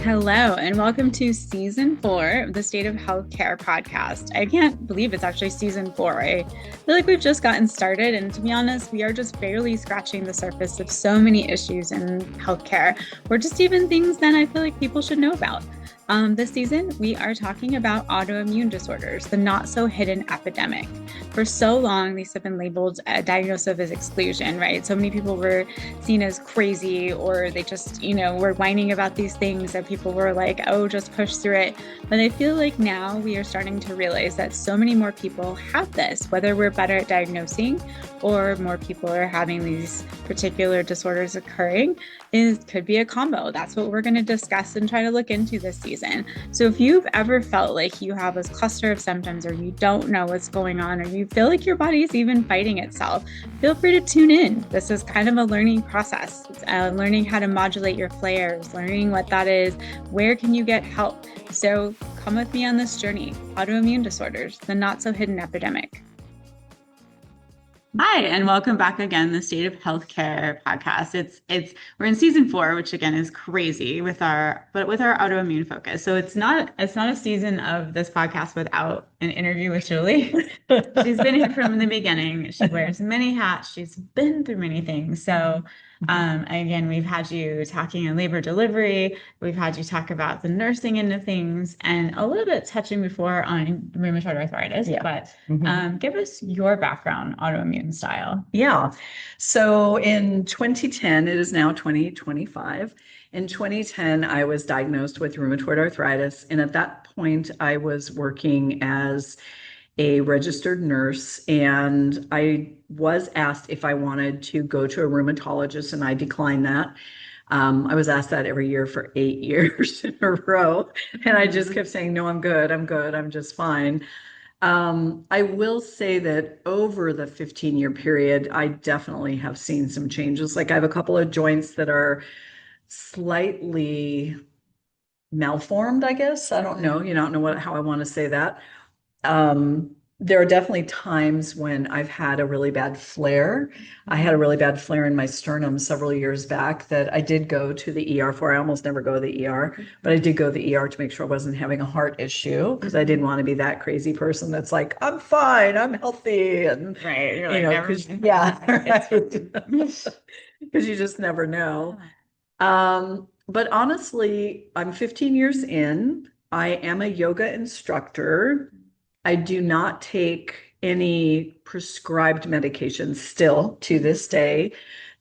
Hello, and welcome to season 4 of the State of Healthcare podcast. I can't believe it's actually season 4. I feel like we've just gotten started, and to be honest, we are just barely scratching the surface of so many issues in healthcare, or just even things that I feel like people should know about. This season, we are talking about autoimmune disorders, the not so hidden epidemic. For so long, these have been labeled a diagnosis as exclusion, right? So many people were seen as crazy, or they just, were whining about these things that people were like, oh, just push through it. But I feel like now we are starting to realize that so many more people have this, whether we're better at diagnosing or more people are having these particular disorders occurring. It could be a combo. That's what we're going to discuss and try to look into this season. So if you've ever felt like you have this cluster of symptoms, or you don't know what's going on, or you feel like your body is even fighting itself, feel free to tune in. This is kind of a learning process. It's learning how to modulate your flares, learning what that is, where can you get help. So come with me on this journey. Autoimmune disorders, the not so hidden epidemic. Hi, and welcome back again, the State of Healthcare podcast. We're in season 4, which again is crazy with our autoimmune focus. So it's not a season of this podcast without an interview with Julie. She's been here from the beginning. She wears many hats. She's been through many things. So again, we've had you talking in labor delivery. We've had you talk about the nursing end of things, and a little bit touching before on rheumatoid arthritis. Yeah. But give us your background, autoimmune style. Yeah. So in 2010, it is now 2025. In 2010, I was diagnosed with rheumatoid arthritis. And at that point, I was working as a registered nurse, and I was asked if I wanted to go to a rheumatologist, and I declined that. I was asked that every year for 8 years in a row, and I just kept saying, no, I'm good, I'm just fine. I will say that over the 15-year period, I definitely have seen some changes. Like I have a couple of joints that are slightly malformed, I guess. I don't know, how I want to say that. There are definitely times when I've had a really bad flare. I had a really bad flare in my sternum several years back that I did go to the ER for. I almost never go to the ER, but I did go to the ER to make sure I wasn't having a heart issue, because I didn't want to be that crazy person that's like, I'm fine, I'm healthy. And right, you're like, because you just never know. But honestly, I'm 15 years in. I am a yoga instructor. I do not take any prescribed medications still to this day.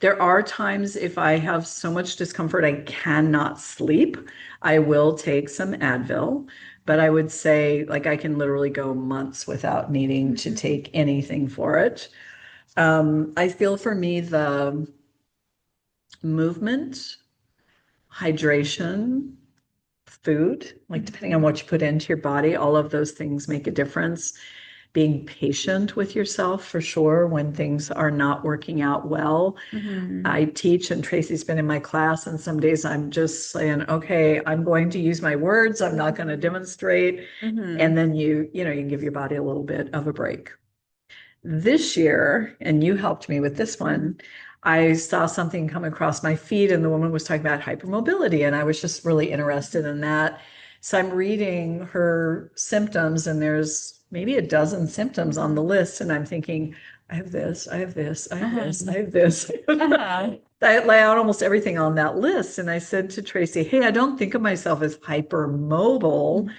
There are times if I have so much discomfort I cannot sleep, I will take some Advil, but I would say like I can literally go months without needing to take anything for it. I feel for me the movement, hydration, food, like depending on what you put into your body, all of those things make a difference. Being patient with yourself for sure when things are not working out well. I teach, and Tracy's been in my class, and some days I'm just saying, okay, I'm going to use my words, I'm not going to demonstrate. And then you can give your body a little bit of a break. This year, and you helped me with this one, I saw something come across my feed, and the woman was talking about hypermobility, and I was just really interested in that. So I'm reading her symptoms, and there's maybe a dozen symptoms on the list, and I'm thinking, I have this, I have this, I have this, I have this. I lay out almost everything on that list, and I said to Tracy, hey, I don't think of myself as hypermobile,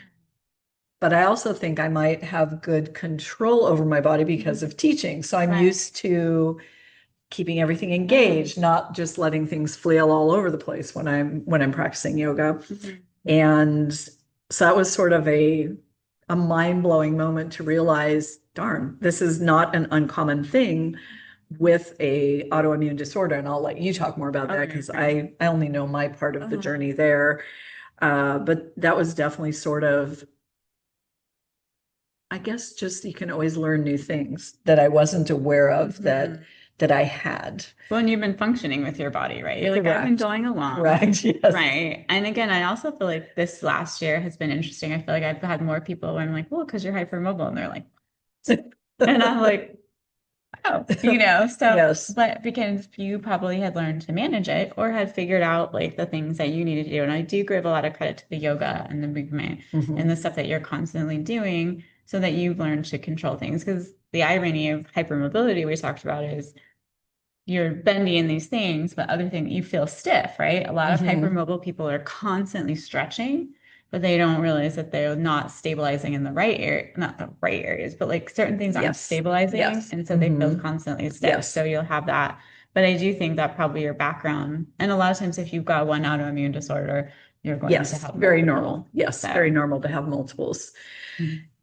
but I also think I might have good control over my body because of teaching. So I'm used to keeping everything engaged, not just letting things flail all over the place when I'm practicing yoga. And so that was sort of a mind-blowing moment to realize, darn, this is not an uncommon thing with a autoimmune disorder. And I'll let you talk more about that, because I only know my part of the journey there. But that was definitely sort of, I guess, just you can always learn new things that I wasn't aware of that I had. Well, and you've been functioning with your body, right? You're like, I've been going along. Correct, yes. Right. And again, I also feel like this last year has been interesting. I feel like I've had more people when I'm like, well, because you're hypermobile. And they're like, and I'm like, know, you know, so, Yes. but because you probably had learned to manage it or had figured out like the things that you needed to do. And I do give a lot of credit to the yoga and the movement and the stuff that you're constantly doing so that you've learned to control things. Because the irony of hypermobility we talked about is you're bendy in these things, but other thing you feel stiff, right? A lot of hypermobile people are constantly stretching, but they don't realize that they're not stabilizing in the right area, not the right areas, but like certain things aren't stabilizing. And so they feel constantly stiff. So you'll have that. But I do think that probably your background, and a lot of times if you've got one autoimmune disorder, you're going to have very multiple. normal. Yes, So. very normal to have multiples.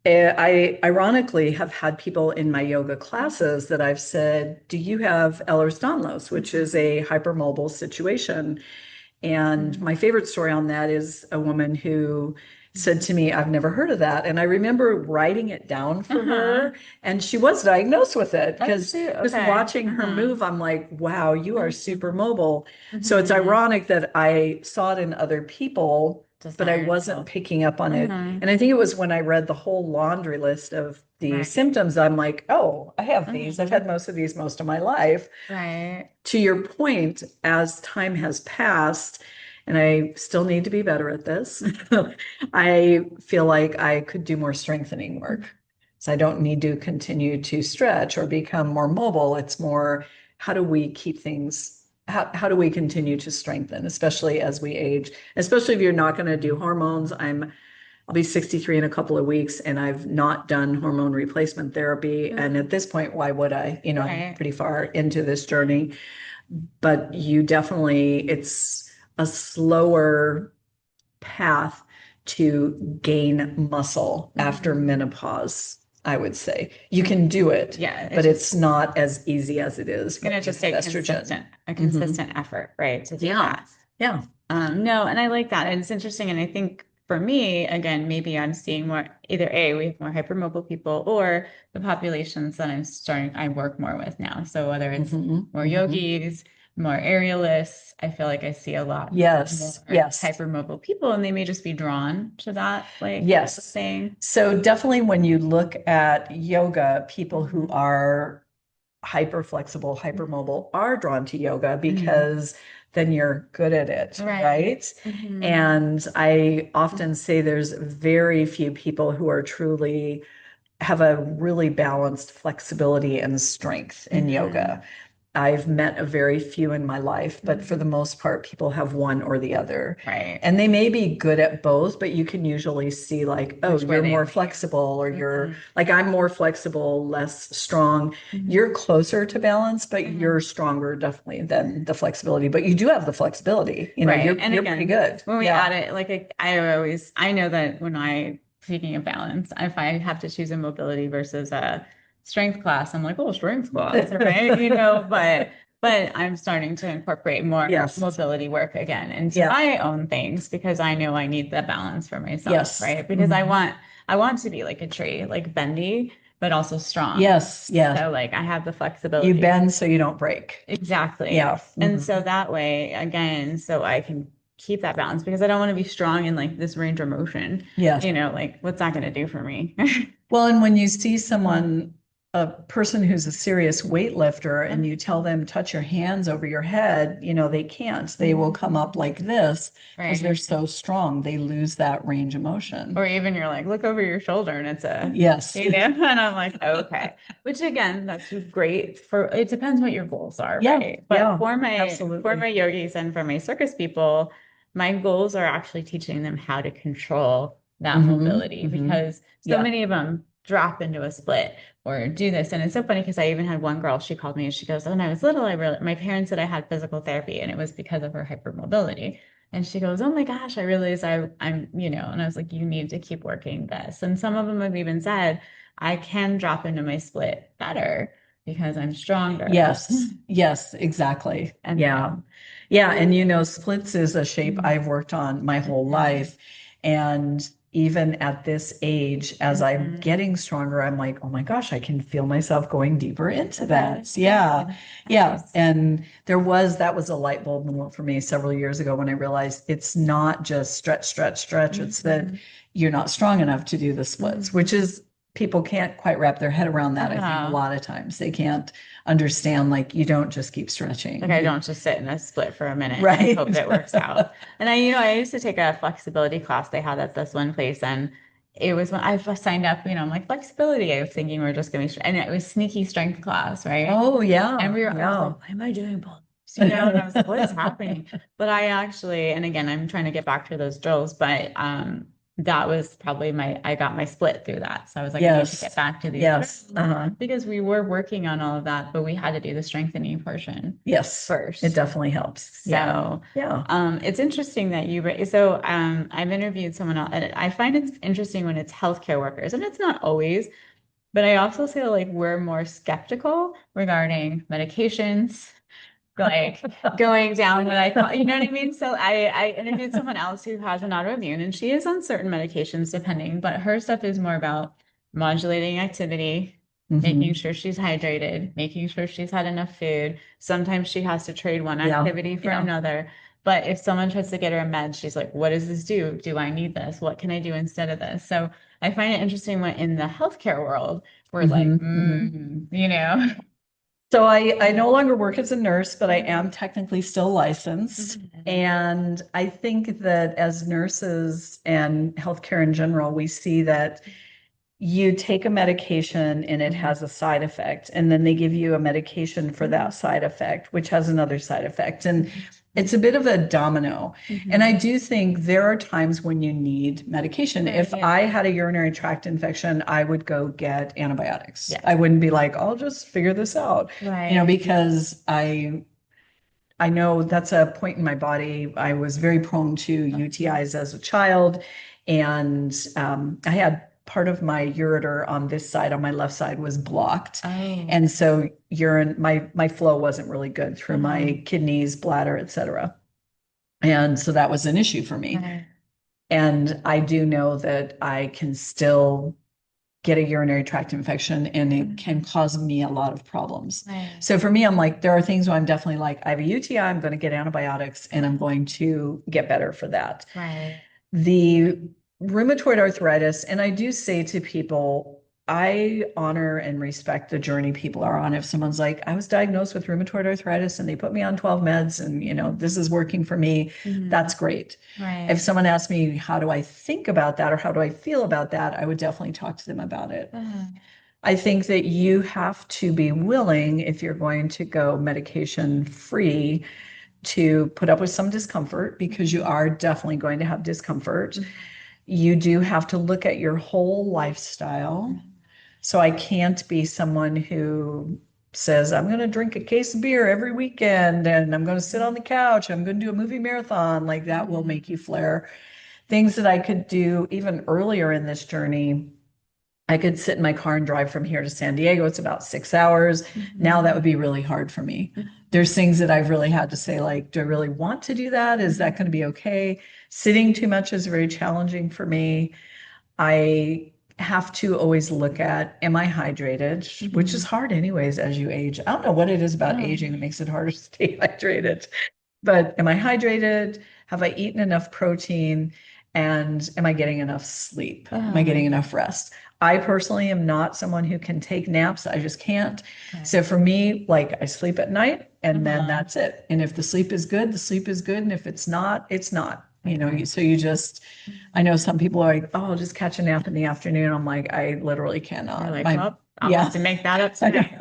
I ironically have had people in my yoga classes that I've said, do you have Ehlers-Danlos, which is a hypermobile situation? And my favorite story on that is a woman who said to me, I've never heard of that. And I remember writing it down for her, and she was diagnosed with it because just watching her move, I'm like, wow, you are super mobile. So it's ironic that I saw it in other people, but I wasn't picking up on it. And I think it was when I read the whole laundry list of the symptoms, I'm like, oh, I have these. I've had most of these most of my life. Right. To your point, as time has passed, and I still need to be better at this, I feel like I could do more strengthening work. So I don't need to continue to stretch or become more mobile. It's more, how do we keep things, how do we continue to strengthen, especially as we age, especially if you're not going to do hormones. I'll be 63 in a couple of weeks, and I've not done hormone replacement therapy. And at this point, why would I? You know, I'm pretty far into this journey. But you definitely, it's a slower path to gain muscle after menopause, I would say. You can do it, but it's not as easy as it is. It's going to just take a consistent effort, right, to do that. Yeah. No, and I like that. And it's interesting. And I think for me, again, maybe I'm seeing more, either A, we have more hypermobile people, or the populations that I work more with now. So whether it's more yogis, more aerialists, I feel like I see a lot more hypermobile people, and they may just be drawn to that, like thing. So definitely when you look at yoga, people who are hyper flexible, hypermobile are drawn to yoga because then you're good at it, right? And I often say there's very few people who are truly have a really balanced flexibility and strength in yoga. I've met a very few in my life, but for the most part, people have one or the other. Right. And they may be good at both, but you can usually see like, oh, you're more flexible, or you're like, I'm more flexible, less strong. You're closer to balance, but you're stronger definitely than the flexibility. But you do have the flexibility. You know, you're again, pretty good. When we add it, like I know that when speaking of balance, if I have to choose a mobility versus a strength class, I'm like, oh, strength class, right? You know, but I'm starting to incorporate more mobility work again into my own things, because I know I need the balance for myself, right? Because I want to be like a tree, like bendy, but also strong. So like I have the flexibility. You bend so you don't break. Exactly. And so that way, again, so I can keep that balance, because I don't want to be strong in like this range of motion. You know, like what's that going to do for me? Well, and when you see someone, a person who's a serious weightlifter, and you tell them touch your hands over your head, you know, they can't. They will come up like this because they're so strong. They lose that range of motion. Or even you're like, look over your shoulder and it's a you know, and I'm like, okay. Which again, that's great for, it depends what your goals are, right? But for my yogis and for my circus people, my goals are actually teaching them how to control that mobility, because so many of them drop into a split or do this. And it's so funny because I even had one girl, she called me and she goes, when I was little, my parents said I had physical therapy, and it was because of her hypermobility. And she goes, oh my gosh, I realized I'm, you know, and I was like, you need to keep working this. And some of them have even said, I can drop into my split better because I'm stronger. Yes, exactly. And and you know, splits is a shape I've worked on my whole life. And even at this age, as I'm getting stronger, I'm like, oh my gosh, I can feel myself going deeper into that. And that was a light bulb moment for me several years ago when I realized it's not just stretch. It's that you're not strong enough to do the splits, which is people can't quite wrap their head around that. I think a lot of times they can't understand, like, you don't just keep stretching. Like I don't just sit in a split for a minute Right. and hope it works out. And I used to take a flexibility class they had at this one place, and it was when I signed up, I'm like flexibility. I was thinking we are just going to, and it was sneaky strength class, right? Oh yeah. And I was like, why am I doing both? And I was like, what is happening? But I actually, and again, I'm trying to get back to those drills, but that was probably I got my split through that. So I was like, I need to get back to these. Yes. Because we were working on all of that, but we had to do the strengthening portion. Yes. First. It definitely helps. So it's interesting that I've interviewed someone else, and I find it's interesting when it's healthcare workers, and it's not always, but I also feel like we're more skeptical regarding medications, like going down what I call, you know what I mean? So I interviewed someone else who has an autoimmune, and she is on certain medications depending, but her stuff is more about modulating activity, making sure she's hydrated, making sure she's had enough food. Sometimes she has to trade one activity for another. But if someone tries to get her a med, she's like, what does this do? Do I need this? What can I do instead of this? So I find it interesting when in the healthcare world, we're like, So I no longer work as a nurse, but I am technically still licensed. And I think that as nurses and healthcare in general, we see that you take a medication and it has a side effect, and then they give you a medication for that side effect, which has another side effect. And it's a bit of a domino. And I do think there are times when you need medication. If I had a urinary tract infection, I would go get antibiotics. Yes. I wouldn't be like, I'll just figure this out, because I know that's a point in my body. I was very prone to UTIs as a child, and I had part of my ureter on this side, on my left side, was blocked. And so my flow wasn't really good through my kidneys, bladder, etc. And so that was an issue for me. And I do know that I can still get a urinary tract infection, and it can cause me a lot of problems. So for me, I'm like, there are things where I'm definitely like, I have a UTI, I'm going to get antibiotics, and I'm going to get better for that. The rheumatoid arthritis, and I do say to people, I honor and respect the journey people are on. If someone's like, I was diagnosed with rheumatoid arthritis and they put me on 12 meds and, this is working for me, that's great. If someone asks me, how do I think about that or how do I feel about that, I would definitely talk to them about it. I think that you have to be willing, if you're going to go medication free, to put up with some discomfort, because you are definitely going to have discomfort. You do have to look at your whole lifestyle. So I can't be someone who says, I'm going to drink a case of beer every weekend and I'm going to sit on the couch, I'm going to do a movie marathon. Like, that will make you flare. Things that I could do even earlier in this journey, I could sit in my car and drive from here to San Diego. It's about 6 hours. Now that would be really hard for me. There's things that I've really had to say, like, do I really want to do that? Is that going to be okay? Sitting too much is very challenging for me. I have to always look at, am I hydrated? Which is hard anyways as you age. I don't know what it is about aging that makes it harder to stay hydrated. But am I hydrated? Have I eaten enough protein? And am I getting enough sleep? Am I getting enough rest? I personally am not someone who can take naps. I just can't. So for me, like, I sleep at night and then that's it. And if the sleep is good, the sleep is good. And if it's not, it's not. So you just, I know some people are like, oh, I'll just catch a nap in the afternoon. I'm like, I literally cannot. Like, I'll have to make that up tonight.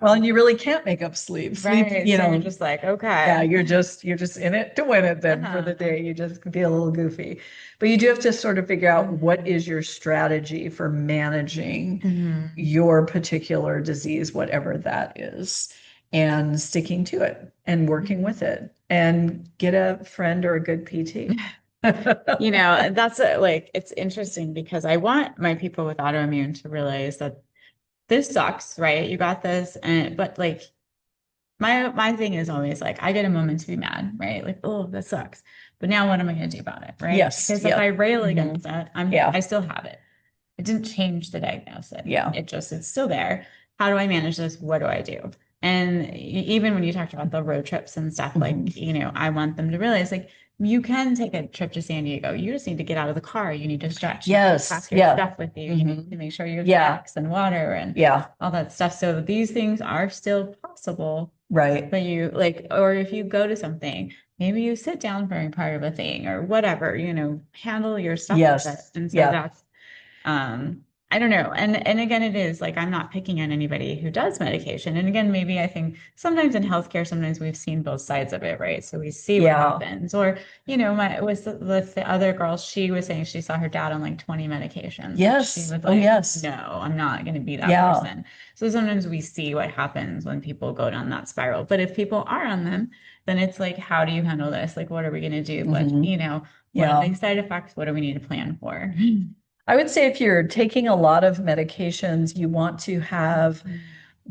Well, and you really can't make up sleep. Sleep, so you're just like, okay. Yeah, you're just in it to win it then for the day. You just can be a little goofy. But you do have to sort of figure out what is your strategy for managing your particular disease, whatever that is, and sticking to it and working with it, and get a friend or a good PT. That's it's interesting because I want my people with autoimmune to realize that this sucks, right? You got this. But like, my thing is always like, I get a moment to be mad, right? Like, oh, that sucks. But now what am I going to do about it? Right. Yes. Because if I rail against it, I still have it. It didn't change the diagnosis. Yeah. It's still there. How do I manage this? What do I do? And even when you talked about the road trips and stuff, like, you know, I want them to realize like you can take a trip to San Diego. You just need to get out of the car. You need to stretch. You need to pack your stuff with you. You need to make sure you have snacks and water and all that stuff. So these things are still possible. Right. But you like, or if you go to something, maybe you sit down for a part of a thing or whatever, you know, handle your stuff with it. And so that's I don't know. And again, it is like I'm not picking on anybody who does medication. And again, maybe I think sometimes in healthcare, sometimes we've seen both sides of it, right? So we see what happens. Or, you know, with the other girl, she was saying she saw her dad on like 20 medications. Yes. She was like, no, I'm not going to be that person. So sometimes we see what happens when people go down that spiral. But if people are on them, then it's like, how do you handle this? Like, what are we going to do? What, you know, what are the side effects? What do we need to plan for? I would say if you're taking a lot of medications, you want to have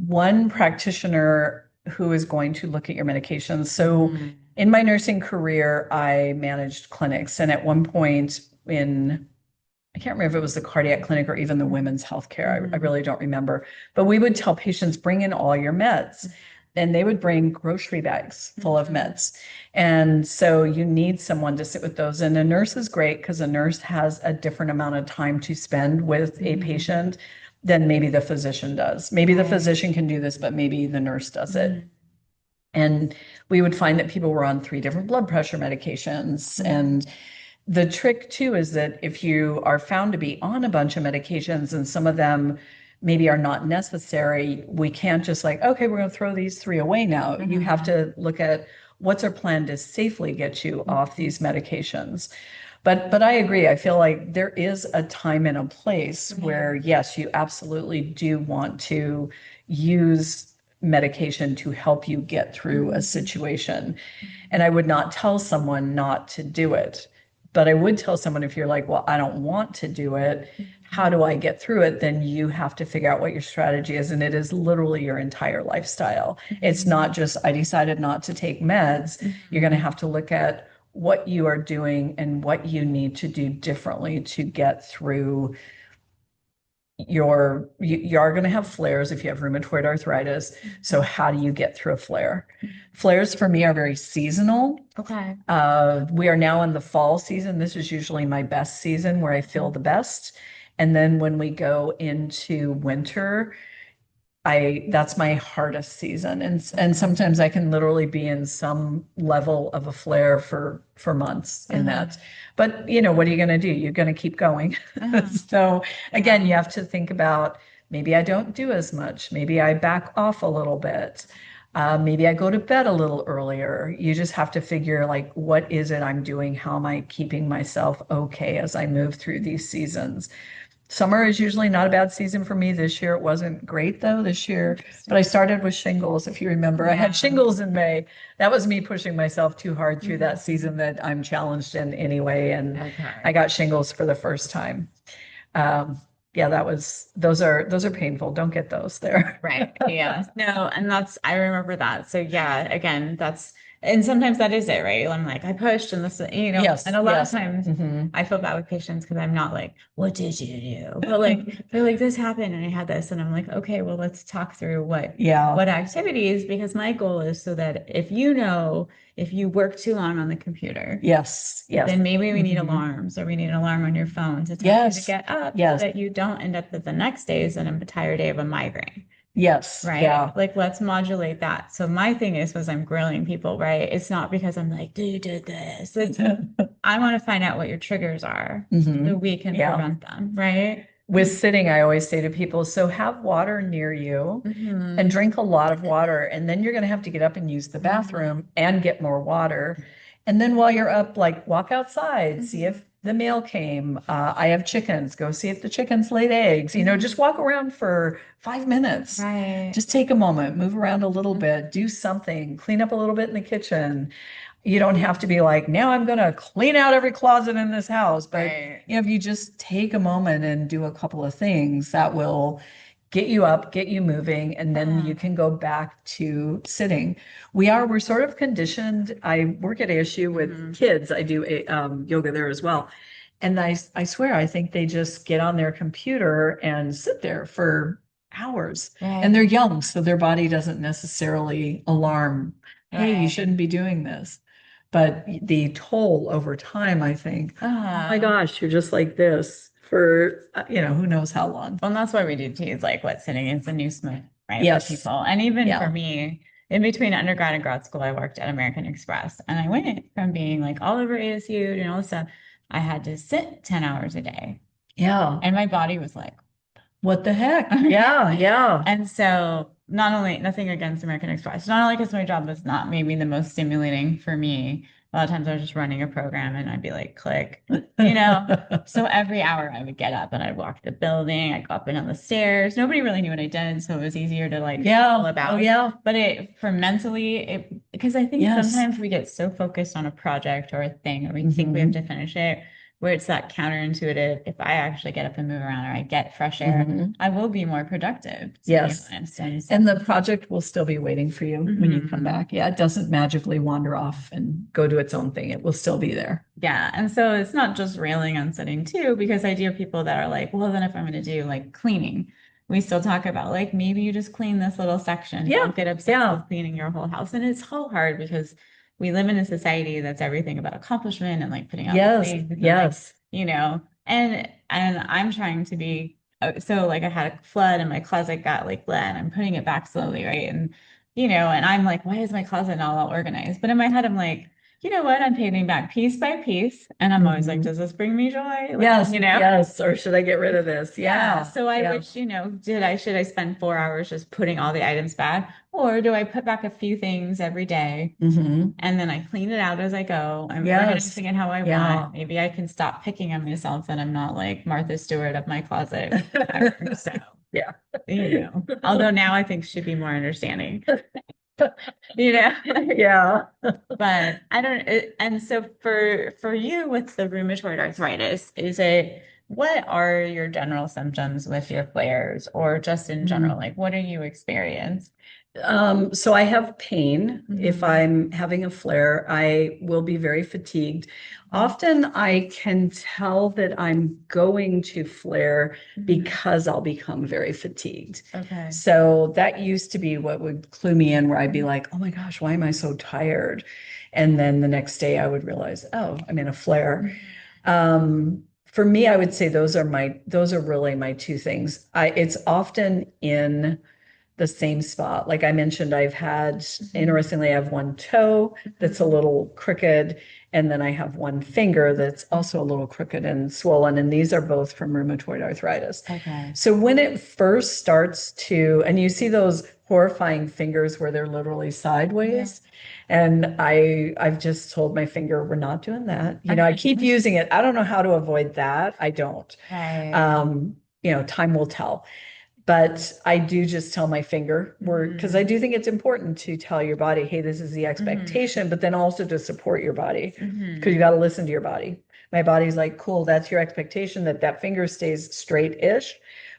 one practitioner who is going to look at your medications. So in my nursing career, I managed clinics. And at one point I can't remember if it was the cardiac clinic or even the women's healthcare. I really don't remember. But we would tell patients, bring in all your meds. And they would bring grocery bags full of meds. And so you need someone to sit with those. And a nurse is great because a nurse has a different amount of time to spend with a patient than maybe the physician does. Maybe the physician can do this, but maybe the nurse does it. And we would find that people were on 3 different blood pressure medications. And the trick too is that if you are found to be on a bunch of medications and some of them maybe are not necessary, we can't just like, okay, we're going to throw these 3 away now. You have to look at what's our plan to safely get you off these medications. But I agree. I feel like there is a time and a place where, yes, you absolutely do want to use medication to help you get through a situation. And I would not tell someone not to do it. But I would tell someone if you're like, well, I don't want to do it, how do I get through it? Then you have to figure out what your strategy is. And it is literally your entire lifestyle. It's not just, I decided not to take meds. You're going to have to look at what you are doing and what you need to do differently to get through you are going to have flares if you have rheumatoid arthritis. So how do you get through a flare? Flares for me are very seasonal. Okay. We are now in the fall season. This is usually my best season where I feel the best. And then when we go into winter, that's my hardest season. And sometimes I can literally be in some level of a flare for months in that. But you know, what are you going to do? You're going to keep going. So again, you have to think about, maybe I don't do as much. Maybe I back off a little bit. Maybe I go to bed a little earlier. You just have to figure like, what is it I'm doing? How am I keeping myself okay as I move through these seasons? Summer is usually not a bad season for me. This year it wasn't great though this year, but I started with shingles. If you remember, I had shingles in May. That was me pushing myself too hard through that season that I'm challenged in anyway. And I got shingles for the first time. Those are painful. Don't get those there. Right. Yeah. No, and I remember that. So yeah, again, and sometimes that is it, right? I'm like, I pushed and this, you know, and a lot of times I feel bad with patients because I'm not like, what did you do? But like, they're like, this happened and I had this. And I'm like, okay, well, let's talk through what activities, because my goal is so that if you work too long on the computer, then maybe we need alarms, or we need an alarm on your phone to tell you to get up, so that you don't end up that the next day is an entire day of a migraine. Right. Yeah. Like, let's modulate that. So my thing was I'm grilling people, right? It's not because I'm like, you did this. I want to find out what your triggers are so we can prevent them, right? With sitting, I always say to people, so have water near you and drink a lot of water. And then you're going to have to get up and use the bathroom and get more water. And then while you're up, like, walk outside, see if the mail came. I have chickens. Go see if the chickens laid eggs. You know, just walk around for 5 minutes. Right. Just take a moment, move around a little bit, do something, clean up a little bit in the kitchen. You don't have to be like, now I'm going to clean out every closet in this house. But you know, if you just take a moment and do a couple of things, that will get you up, get you moving, and then you can go back to sitting. We're sort of conditioned. I work at ASU with kids. I do yoga there as well. And I swear, I think they just get on their computer and sit there for hours. Right. And they're young, so their body doesn't necessarily alarm, hey, you Right. shouldn't be doing this. But the toll over time, I think, oh my gosh, you're just like this for, who knows how long. Well, and that's why we do teas, like what sitting is the new smoke, right? Yes. For people. And even for Yeah. me, in between undergrad and grad school, I worked at American Express. And I went from being like all over ASU and all this stuff. I had to sit 10 hours a day. Yeah. And my body was like, what the heck? Yeah, yeah. And so not only nothing against American Express, not only because my job was not maybe the most stimulating for me. A lot of times I was just running a program and I'd be like, click, So every hour I would get up and I'd walk the building. I'd go up and down the stairs. Nobody really knew what I did, so it was easier to like all about. Oh, yeah. But because I think sometimes we get so focused on a project or a thing, or we think we have to finish it, where it's that counterintuitive. If I actually get up and move around or I get fresh air, I will be more productive. Yes. And the project will still be waiting for you when you come back. Yeah, it doesn't magically wander off and go do its own thing. It will still be there. Yeah. And so it's not just railing on sitting too, because I do have people that are like, well, then if I'm going to do like cleaning, we still talk about like maybe you just clean this little section. Yeah. Don't get obsessed with cleaning your whole house. And it's so hard because we live in a society that's everything about accomplishment and like putting out things. Yes. And I'm trying to be so like I had a flood and my closet got like lead. I'm putting it back slowly, right? And and I'm like, why is my closet not all organized? But in my head, I'm like, you know what? I'm painting back piece by piece. And I'm always like, does this bring me joy? Like, yes. Or should I get rid of this? Yeah. So I wish, should I spend 4 hours just putting all the items back? Or do I put back a few things every day and then I clean it out as I go? I'm organizing it how I want. Maybe I can stop picking on myself and I'm not like Martha Stewart of my closet. So, although now I think she'd be more understanding. Yeah. But I don't, and so for you with the rheumatoid arthritis, what are your general symptoms with your flares or just in general? Like, what do you experience? So I have pain. If I'm having a flare, I will be very fatigued. Often I can tell that I'm going to flare because I'll become very fatigued. Okay. So that used to be what would clue me in, where I'd be like, oh my gosh, why am I so tired? And then the next day I would realize, oh, I'm in a flare. For me, I would say those are really my two things. It's often in the same spot. Like I mentioned, interestingly, I have one toe that's a little crooked, and then I have one finger that's also a little crooked and swollen. And these are both from rheumatoid arthritis. Okay. So when it first starts and you see those horrifying fingers where they're literally sideways. And I've just told my finger, we're not doing that. I keep using it. I don't know how to avoid that. I don't. Time will tell. But I do just tell my finger, because I do think it's important to tell your body, hey, this is the expectation, but then also to support your body, because you got to listen to your body. My body's like, cool, that's your expectation, that finger stays straight-ish,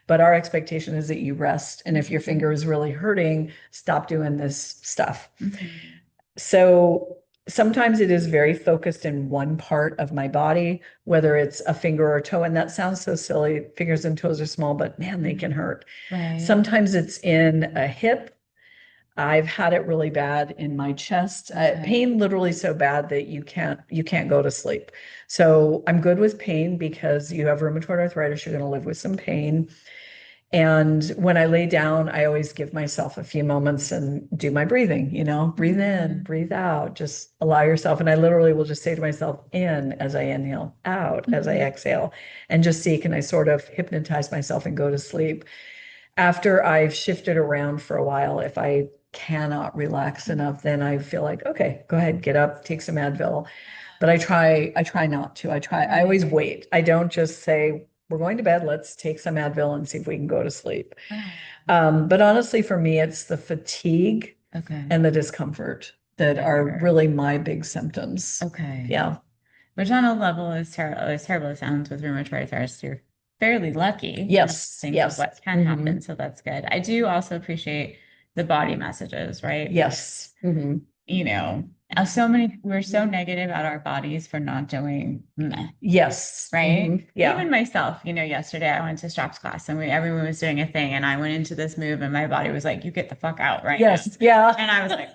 but our expectation is that you rest. And if your finger is really hurting, stop doing this stuff. So sometimes it is very focused in one part of my body, whether it's a finger or a toe. And that sounds so silly. Fingers and toes are small, but man, they can hurt. Right. Sometimes it's in a hip. I've had it really bad in my chest. Pain literally so bad that you can't go to sleep. So I'm good with pain, because you have rheumatoid arthritis, you're going to live with some pain. And when I lay down, I always give myself a few moments and do my breathing, breathe in, breathe out, just allow yourself. And I literally will just say to myself, in as I inhale, out as I exhale, and just see, can I sort of hypnotize myself and go to sleep? After I've shifted around for a while, if I cannot relax enough, then I feel like, okay, go ahead, get up, take some Advil. But I try not to. I always wait. I don't just say, we're going to bed, let's take some Advil and see if we can go to sleep. But honestly, for me, it's the fatigue and the discomfort that are really my big symptoms. Okay. Yeah. Which on a level is terrible. As terrible as it sounds with rheumatoid arthritis, you're fairly lucky. Yes. What can happen. So that's good. I do also appreciate the body messages, right? Yes. We're so negative about our bodies for not doing meh, Yes. right? Yeah. Even myself, yesterday I went to Straps class and everyone was doing a thing and I went into this move and my body was like, you get the fuck out right now. Yes. Yeah. And I was like,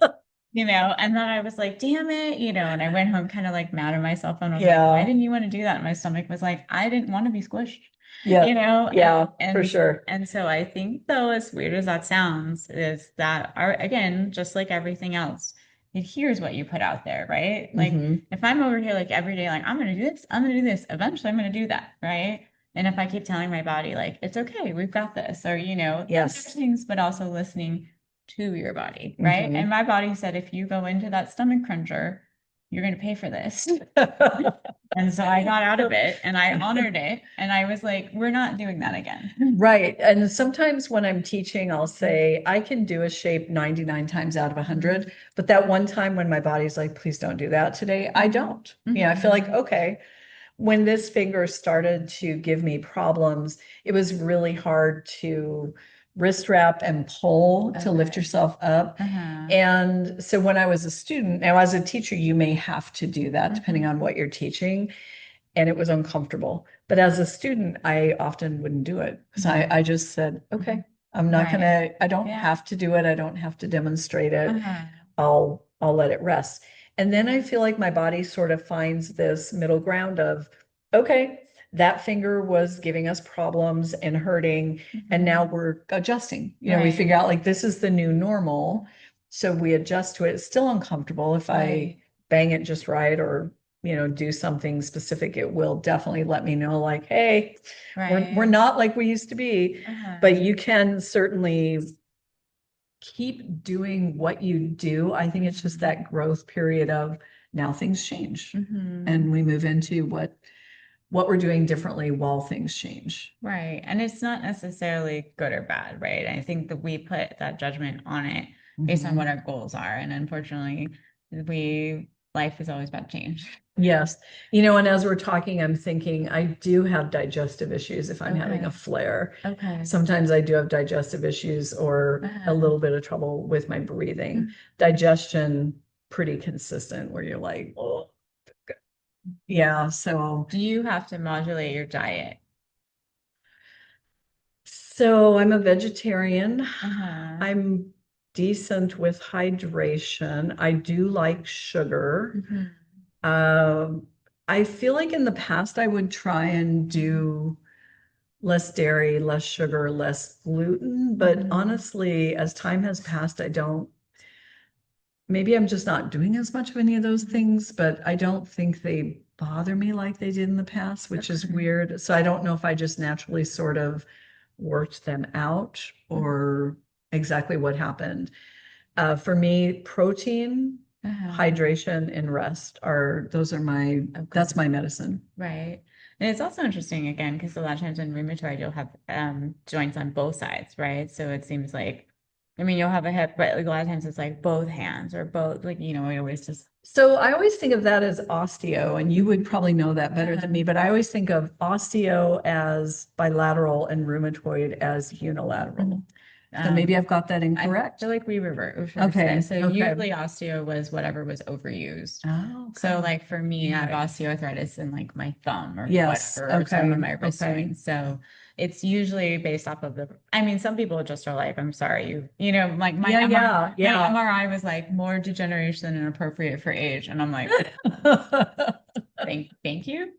and then I was like, damn it, and I went home kind of like mad at myself and I was like, why didn't you want to do that? And my stomach was like, I didn't want to be squished, Yeah. Yeah, and for sure. And so I think though, as weird as that sounds, is that again, just like everything else, it hears what you put out there, right? Like if I'm over here like every day, like I'm gonna do this, I'm gonna do this, eventually I'm gonna do that, right? And if I keep telling my body like it's okay, we've got this, or Yes. things, but also listening to your body, right? And my body said, if you go into that stomach cruncher, you're going to pay for this. And so I got out of it and I honored it. And I was like, we're not doing that again. Right. And sometimes when I'm teaching, I'll say, I can do a shape 99 times out of 100. But that one time when my body's like, please don't do that today, I don't. I feel like, okay, when this finger started to give me problems, it was really hard to wrist wrap and pull to lift yourself up. And so when I was a student, now as a teacher, you may have to do that depending on what you're teaching. And it was uncomfortable. But as a student, I often wouldn't do it because I just said, okay, I'm not gonna, I don't have to do it. I don't have to demonstrate it. I'll let it rest. And then I feel like my body sort of finds this middle ground of, okay, that finger was giving us problems and hurting, and now we're adjusting. We figure out like this is the new normal. So we adjust to it. It's still uncomfortable if I bang it just right or do something specific, it will definitely let me know like, hey, we're not like we used to be. But you can certainly keep doing what you do. I think it's just that growth period of now things change and we move into what we're doing differently while things change. Right. And it's not necessarily good or bad, right? I think that we put that judgment on it based on what our goals are. And unfortunately, life is always about change. Yes. And as we're talking, I'm thinking I do have digestive issues if I'm having a flare. Okay. Sometimes I do have digestive issues or a little bit of trouble with my breathing. Digestion, pretty consistent where you're like, oh, yeah. So do you have to modulate your diet? So I'm a vegetarian. I'm decent with hydration. I do like sugar. I feel like in the past I would try and do less dairy, less sugar, less gluten. But honestly, as time has passed, maybe I'm just not doing as much of any of those things, but I don't think they bother me like they did in the past, which is weird. So I don't know if I just naturally sort of worked them out or exactly what happened. For me, protein, hydration, and rest that's my medicine. Right. And it's also interesting again, because a lot of times in rheumatoid, you'll have joints on both sides, right? So it seems like, you'll have a hip, but like a lot of times it's like both hands or both, like, we always just. So I always think of that as osteo, and you would probably know that better than me, but I always think of osteo as bilateral and rheumatoid as unilateral. So maybe I've got that incorrect. I feel like we revert. Okay. So usually osteo was whatever was overused. Oh, okay. So like for me, I have osteoarthritis in like my thumb or whatever, or some of my wrist joints. So it's usually based off of some people just are like, I'm sorry, like my MRI, my MRI was like more degeneration than appropriate for age. And I'm like, thank you,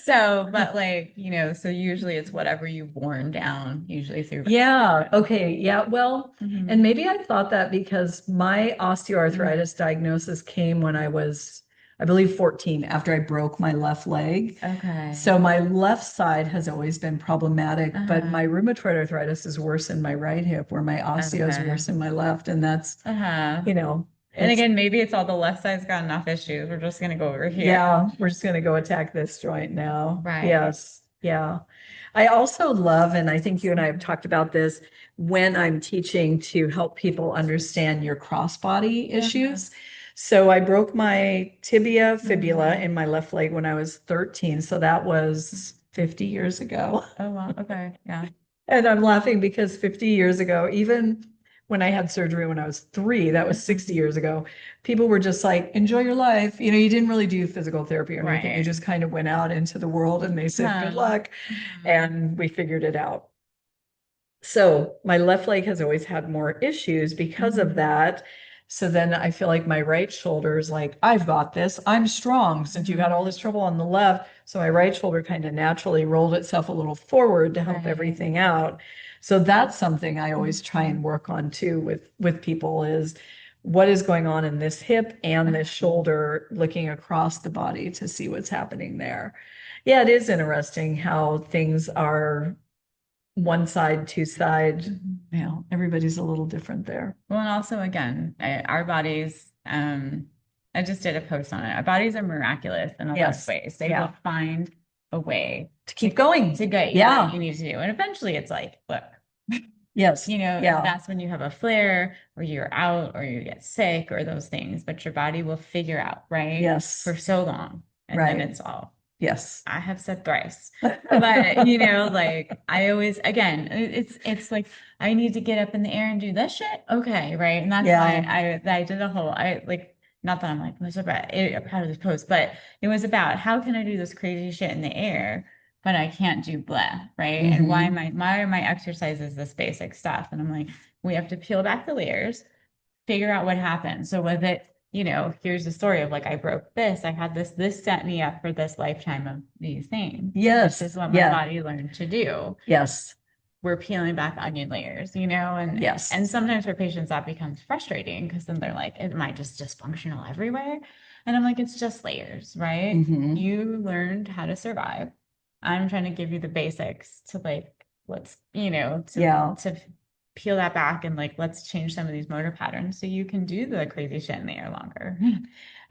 so, but like, so usually it's whatever you've worn down, usually through. Yeah. Okay. Yeah. Well, and maybe I thought that because my osteoarthritis diagnosis came when I was, I believe 14 after I broke my left leg. Okay. So my left side has always been problematic, but my rheumatoid arthritis is worse in my right hip where my osteo is worse in my left. And that's, and again, maybe it's all the left side's got enough issues. We're just going to go over here. Yeah, we're just going to go attack this joint now. Right. Yes. Yeah. I also love, and I think you and I have talked about this, when I'm teaching to help people understand your crossbody issues. So I broke my tibia fibula in my left leg when I was 13. So that was 50 years ago. Oh, wow. Okay. Yeah. And I'm laughing because 50 years ago, even when I had surgery when I was 3, that was 60 years ago, people were just like, enjoy your life. You know, you didn't really do physical therapy or anything. You Right. just kind of went out into the world and they said, good luck. And we figured it out. So my left leg has always had more issues because of that. So then I feel like my right shoulder is like, I've got this. I'm strong since you've had all this trouble on the left. So my right shoulder kind of naturally rolled itself a little forward to help Right. everything out. So that's something I always try and work on too with people is what is going on in this hip and this shoulder, looking across the body to see what's happening there. Yeah, it is interesting how things are one side, two side, you know, everybody's a little different there. Well, and also again, our bodies, I just did a post on it. Our bodies are miraculous in a lot of Yes. ways. They Yeah. will find a way To keep going. to get you Yeah. what you need to do. And eventually it's like, look, Yes. you know, Yeah. that's when you have a flare or you're out or you get sick or those things, but your body will figure out, right? Yes. For so long. And Right. then it's all. Yes. I have said thrice, but you know, like I always, again, it's like I need to get up in the air and do this shit. Okay, right, and that's why I did a whole I like not that I'm like I'm so proud of this post, but it was about how can I do this crazy shit in the air, but I can't do blah, right? And why are my exercises this basic stuff? And I'm like, we have to peel back the layers, figure out what happened. So was it, you know, here's the story of like I broke this, I had this set me up for this lifetime of these things. Yes. This is what my body learned to do. Yes. We're peeling back onion layers, you know, and yes. And sometimes for patients that becomes frustrating because then they're like, am I just dysfunctional everywhere? And I'm like, it's just layers, right? You learned how to survive. I'm trying to give you the basics to like, let's, you know, to peel that back and like, let's change some of these motor patterns so you can do the crazy shit in the air longer.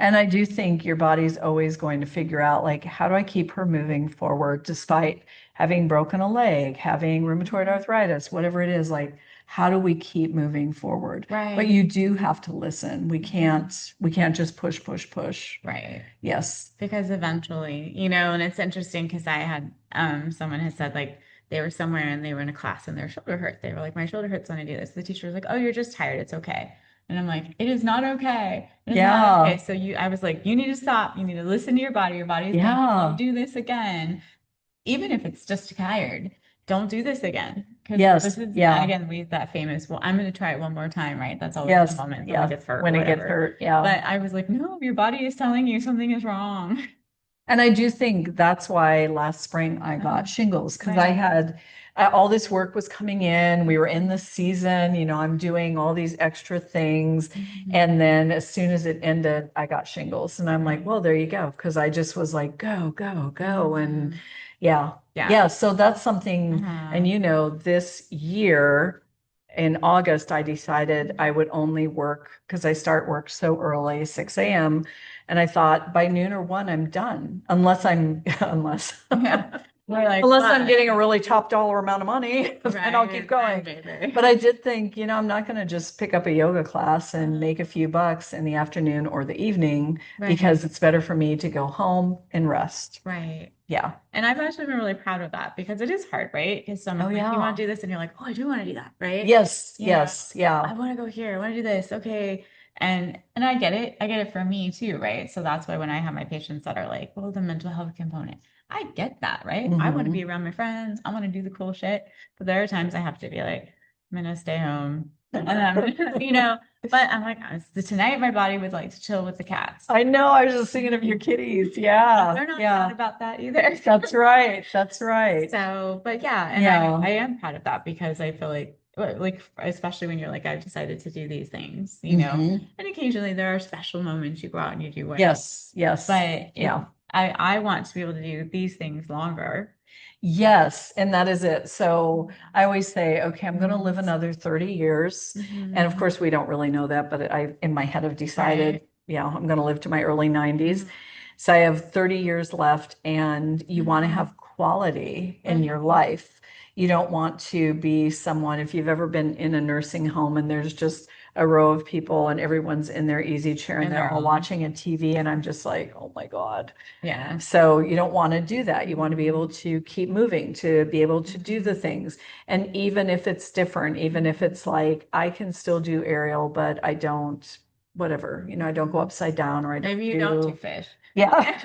And I do think your body's always going to figure out, like, how do I keep her moving forward despite having broken a leg, having rheumatoid arthritis, whatever it is, like, how do we keep moving forward? Right. But you do have to listen. We can't just push, push, push. Right. Yes. Because eventually, you know, and it's interesting because I had someone had said like they were somewhere and they were in a class and their shoulder hurt. They were like, my shoulder hurts when I do this. The teacher was like, oh, you're just tired. It's okay. And I'm like, it is not okay. It is not okay. So I was like, you need to stop. You need to listen to your body. Your body's like, don't do this again. Even if it's just tired, don't do this again. Yes. This is, again, that famous, well, I'm going to try it one more time, right? That's always the moment when it gets hurt. When it gets hurt. Yeah. But I was like, no, your body is telling you something is wrong. And I do think that's why last spring I got shingles because I had all this work was coming in. We were in the season, you know, I'm doing all these extra things. And then as soon as it ended, I got shingles. And I'm like, well, there you go. Because I just was like, go, go, go. And yeah. So that's something. And, you know, this year in August, I decided I would only work because I start work so early, 6 a.m. And I thought by noon or 1, I'm done, unless I'm unless I'm getting a really top dollar amount of money, and I'll keep going. But I did think, you know, I'm not going to just pick up a yoga class and make a few bucks in the afternoon or the evening because it's better for me to go home and rest. Right. Yeah. And I've actually been really proud of that because it is hard, right? Because someone's like, you want to do this? And you're like, oh, I do want to do that, right? Yes. Yes. Yeah. I want to go here. I want to do this. Okay. And I get it. I get it from me too, right? So that's why when I have my patients that are like, well, the mental health component, I get that, right? I want to be around my friends. I want to do the cool shit. But there are times I have to be like, I'm going to stay home. And I'm, you know, but I'm like, tonight my body would like to chill with the cats. I know. I was just thinking of your kitties. Yeah. They're not mad about that either. That's right. That's right. So, but yeah, and I am proud of that because I feel like especially when you're like, I've decided to do these things, you know, and occasionally there are special moments you go out and you do well. Yes. But I want to be able to do these things longer. Yes, and that is it. So I always say, okay, I'm going to live another 30 years. And of course, we don't really know that, but I, in my head, have decided, I'm going to live to my early 90s. So I have 30 years left, and you want to have quality in your life. You don't want to be someone, if you've ever been in a nursing home and there's just a row of people and everyone's in their easy chair and And they're they're all all, watching a TV and I'm just like, oh my God. yeah. So you don't want to do that. You want to be able to keep moving, to be able to do the things. And even if it's different, even if it's like, I can still do aerial, but I don't, whatever, you know, I don't go upside down or I don't Maybe you do, don't do fish. yeah.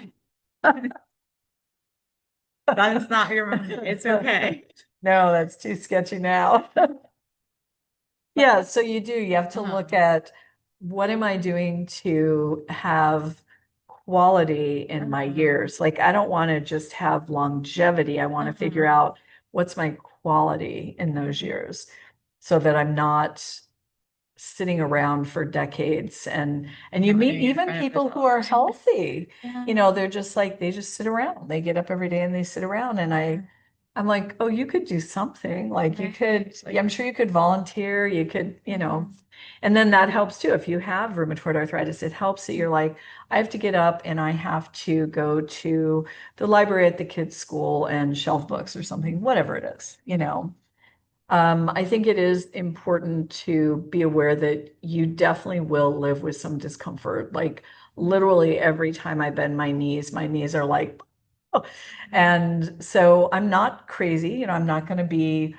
That's not your movie. It's okay. No, that's too sketchy now. Yeah, so you have to look at what am I doing to have quality in my years? Like, I don't want to just have longevity. I want to figure out what's my quality in those years so that I'm not sitting around for decades. And you Not meet doing it in even front of people who yourself. are healthy. Yeah. You know, they're just like they just sit around. They get up every day and they sit around. And I'm like, oh, you could do something. Like you could, yeah, I'm sure you could volunteer. You could, you know, and then that helps too. If you have rheumatoid arthritis, it helps that you're like, I have to get up and I have to go to the library at the kids' school and shelf books or something, whatever it is, you know. I think it is important to be aware that you definitely will live with some discomfort. Like literally every time I bend my knees are like, oh. And so I'm not crazy, you know, I'm not going to be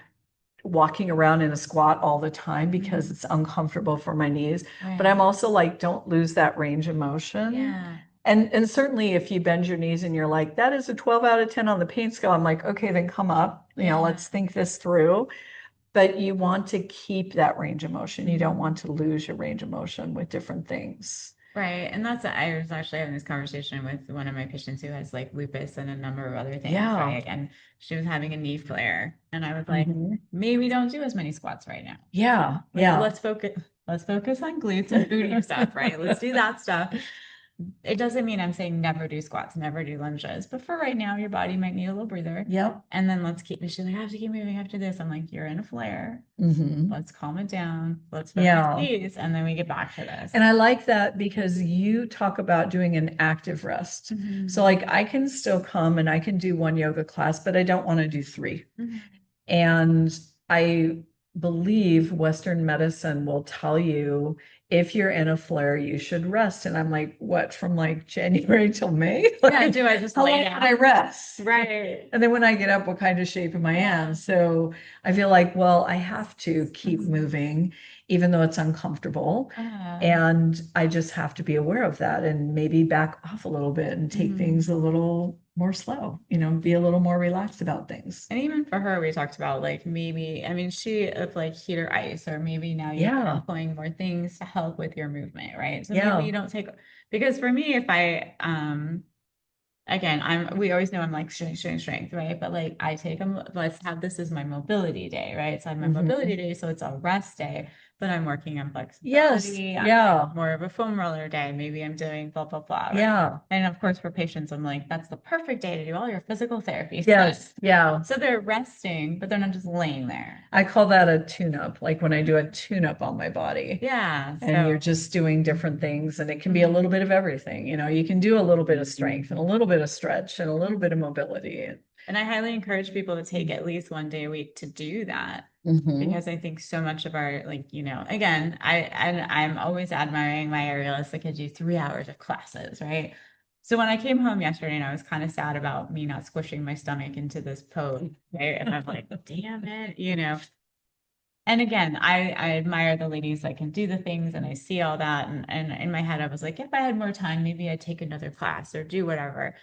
walking around in a squat all the time because it's uncomfortable for my knees. But I'm also like, don't lose that range of motion. Yeah. And certainly if you bend your knees and you're like, that is a 12 out of 10 on the pain scale, I'm like, okay, then come up, you know, let's think this through. But you want to keep that range of motion. You don't want to lose your range of motion with different things. Right. And that's, I was actually having this conversation with one of my patients who has like lupus and a number of other things, Yeah. right? And she was having a knee flare. And I was like, Mhm. maybe don't do as many squats right now. Yeah. Like, Yeah. let's focus on glutes and booty stuff, right? Let's do that stuff. It doesn't mean I'm saying never do squats, never do lunges, but for right now, your body might need a little breather. Yep. And then let's keep, she's like, I have to keep moving after this. I'm like, you're in a flare. Mhm. Let's calm it down. Let's focus Yeah. these, and then we get back to this. And I like that because you talk about doing an active rest. So like I can still come and I can do one yoga class, but I don't want to do 3. And I believe Western medicine will tell you if you're in a flare, you should rest. And I'm like, what, from like January till May? Yeah, Like, do I just how lay long down? can I rest? Right. And then when I get up, what kind of shape am I in? So I feel like, well, I have to keep moving, even though it's uncomfortable. And I just have to be aware of that and maybe back off a little bit and take things a little more slow, you know, be a little more relaxed about things. And even for her, we talked about like maybe, I mean, she of like heat or ice, or maybe now you're employing more things to help with your movement, right? So maybe you don't take, because for me, if I, again, we always know I'm like strength, right? But like I take them, let's have this as my mobility day, right? So I have my mobility day, so it's a rest day, but I'm working on flexibility. Yeah. More of a foam roller day. Maybe I'm doing blah, blah, blah. Right? Yeah. And of course, for patients, I'm like, that's the perfect day to do all your physical therapy. Yes. Yeah. So they're resting, but they're not just laying there. I call that a tune-up, like when I do a tune-up on my body. Yeah. And you're just doing different things, and it can be a little bit of everything. You know, you can do a little bit of strength and a little bit of stretch and a little bit of mobility. And I highly encourage people to take at least one day a week to do that. Because I think so much of our, like, you know, again, I'm always admiring my aerialists that could do 3 hours of classes, right? So when I came home yesterday and I was kind of sad about me not squishing my stomach into this pose, right? And I'm like, damn it, you know. And again, I admire the ladies that can do the things and I see all that. And in my head, I was like, if I had more time, maybe I'd take another class or do whatever.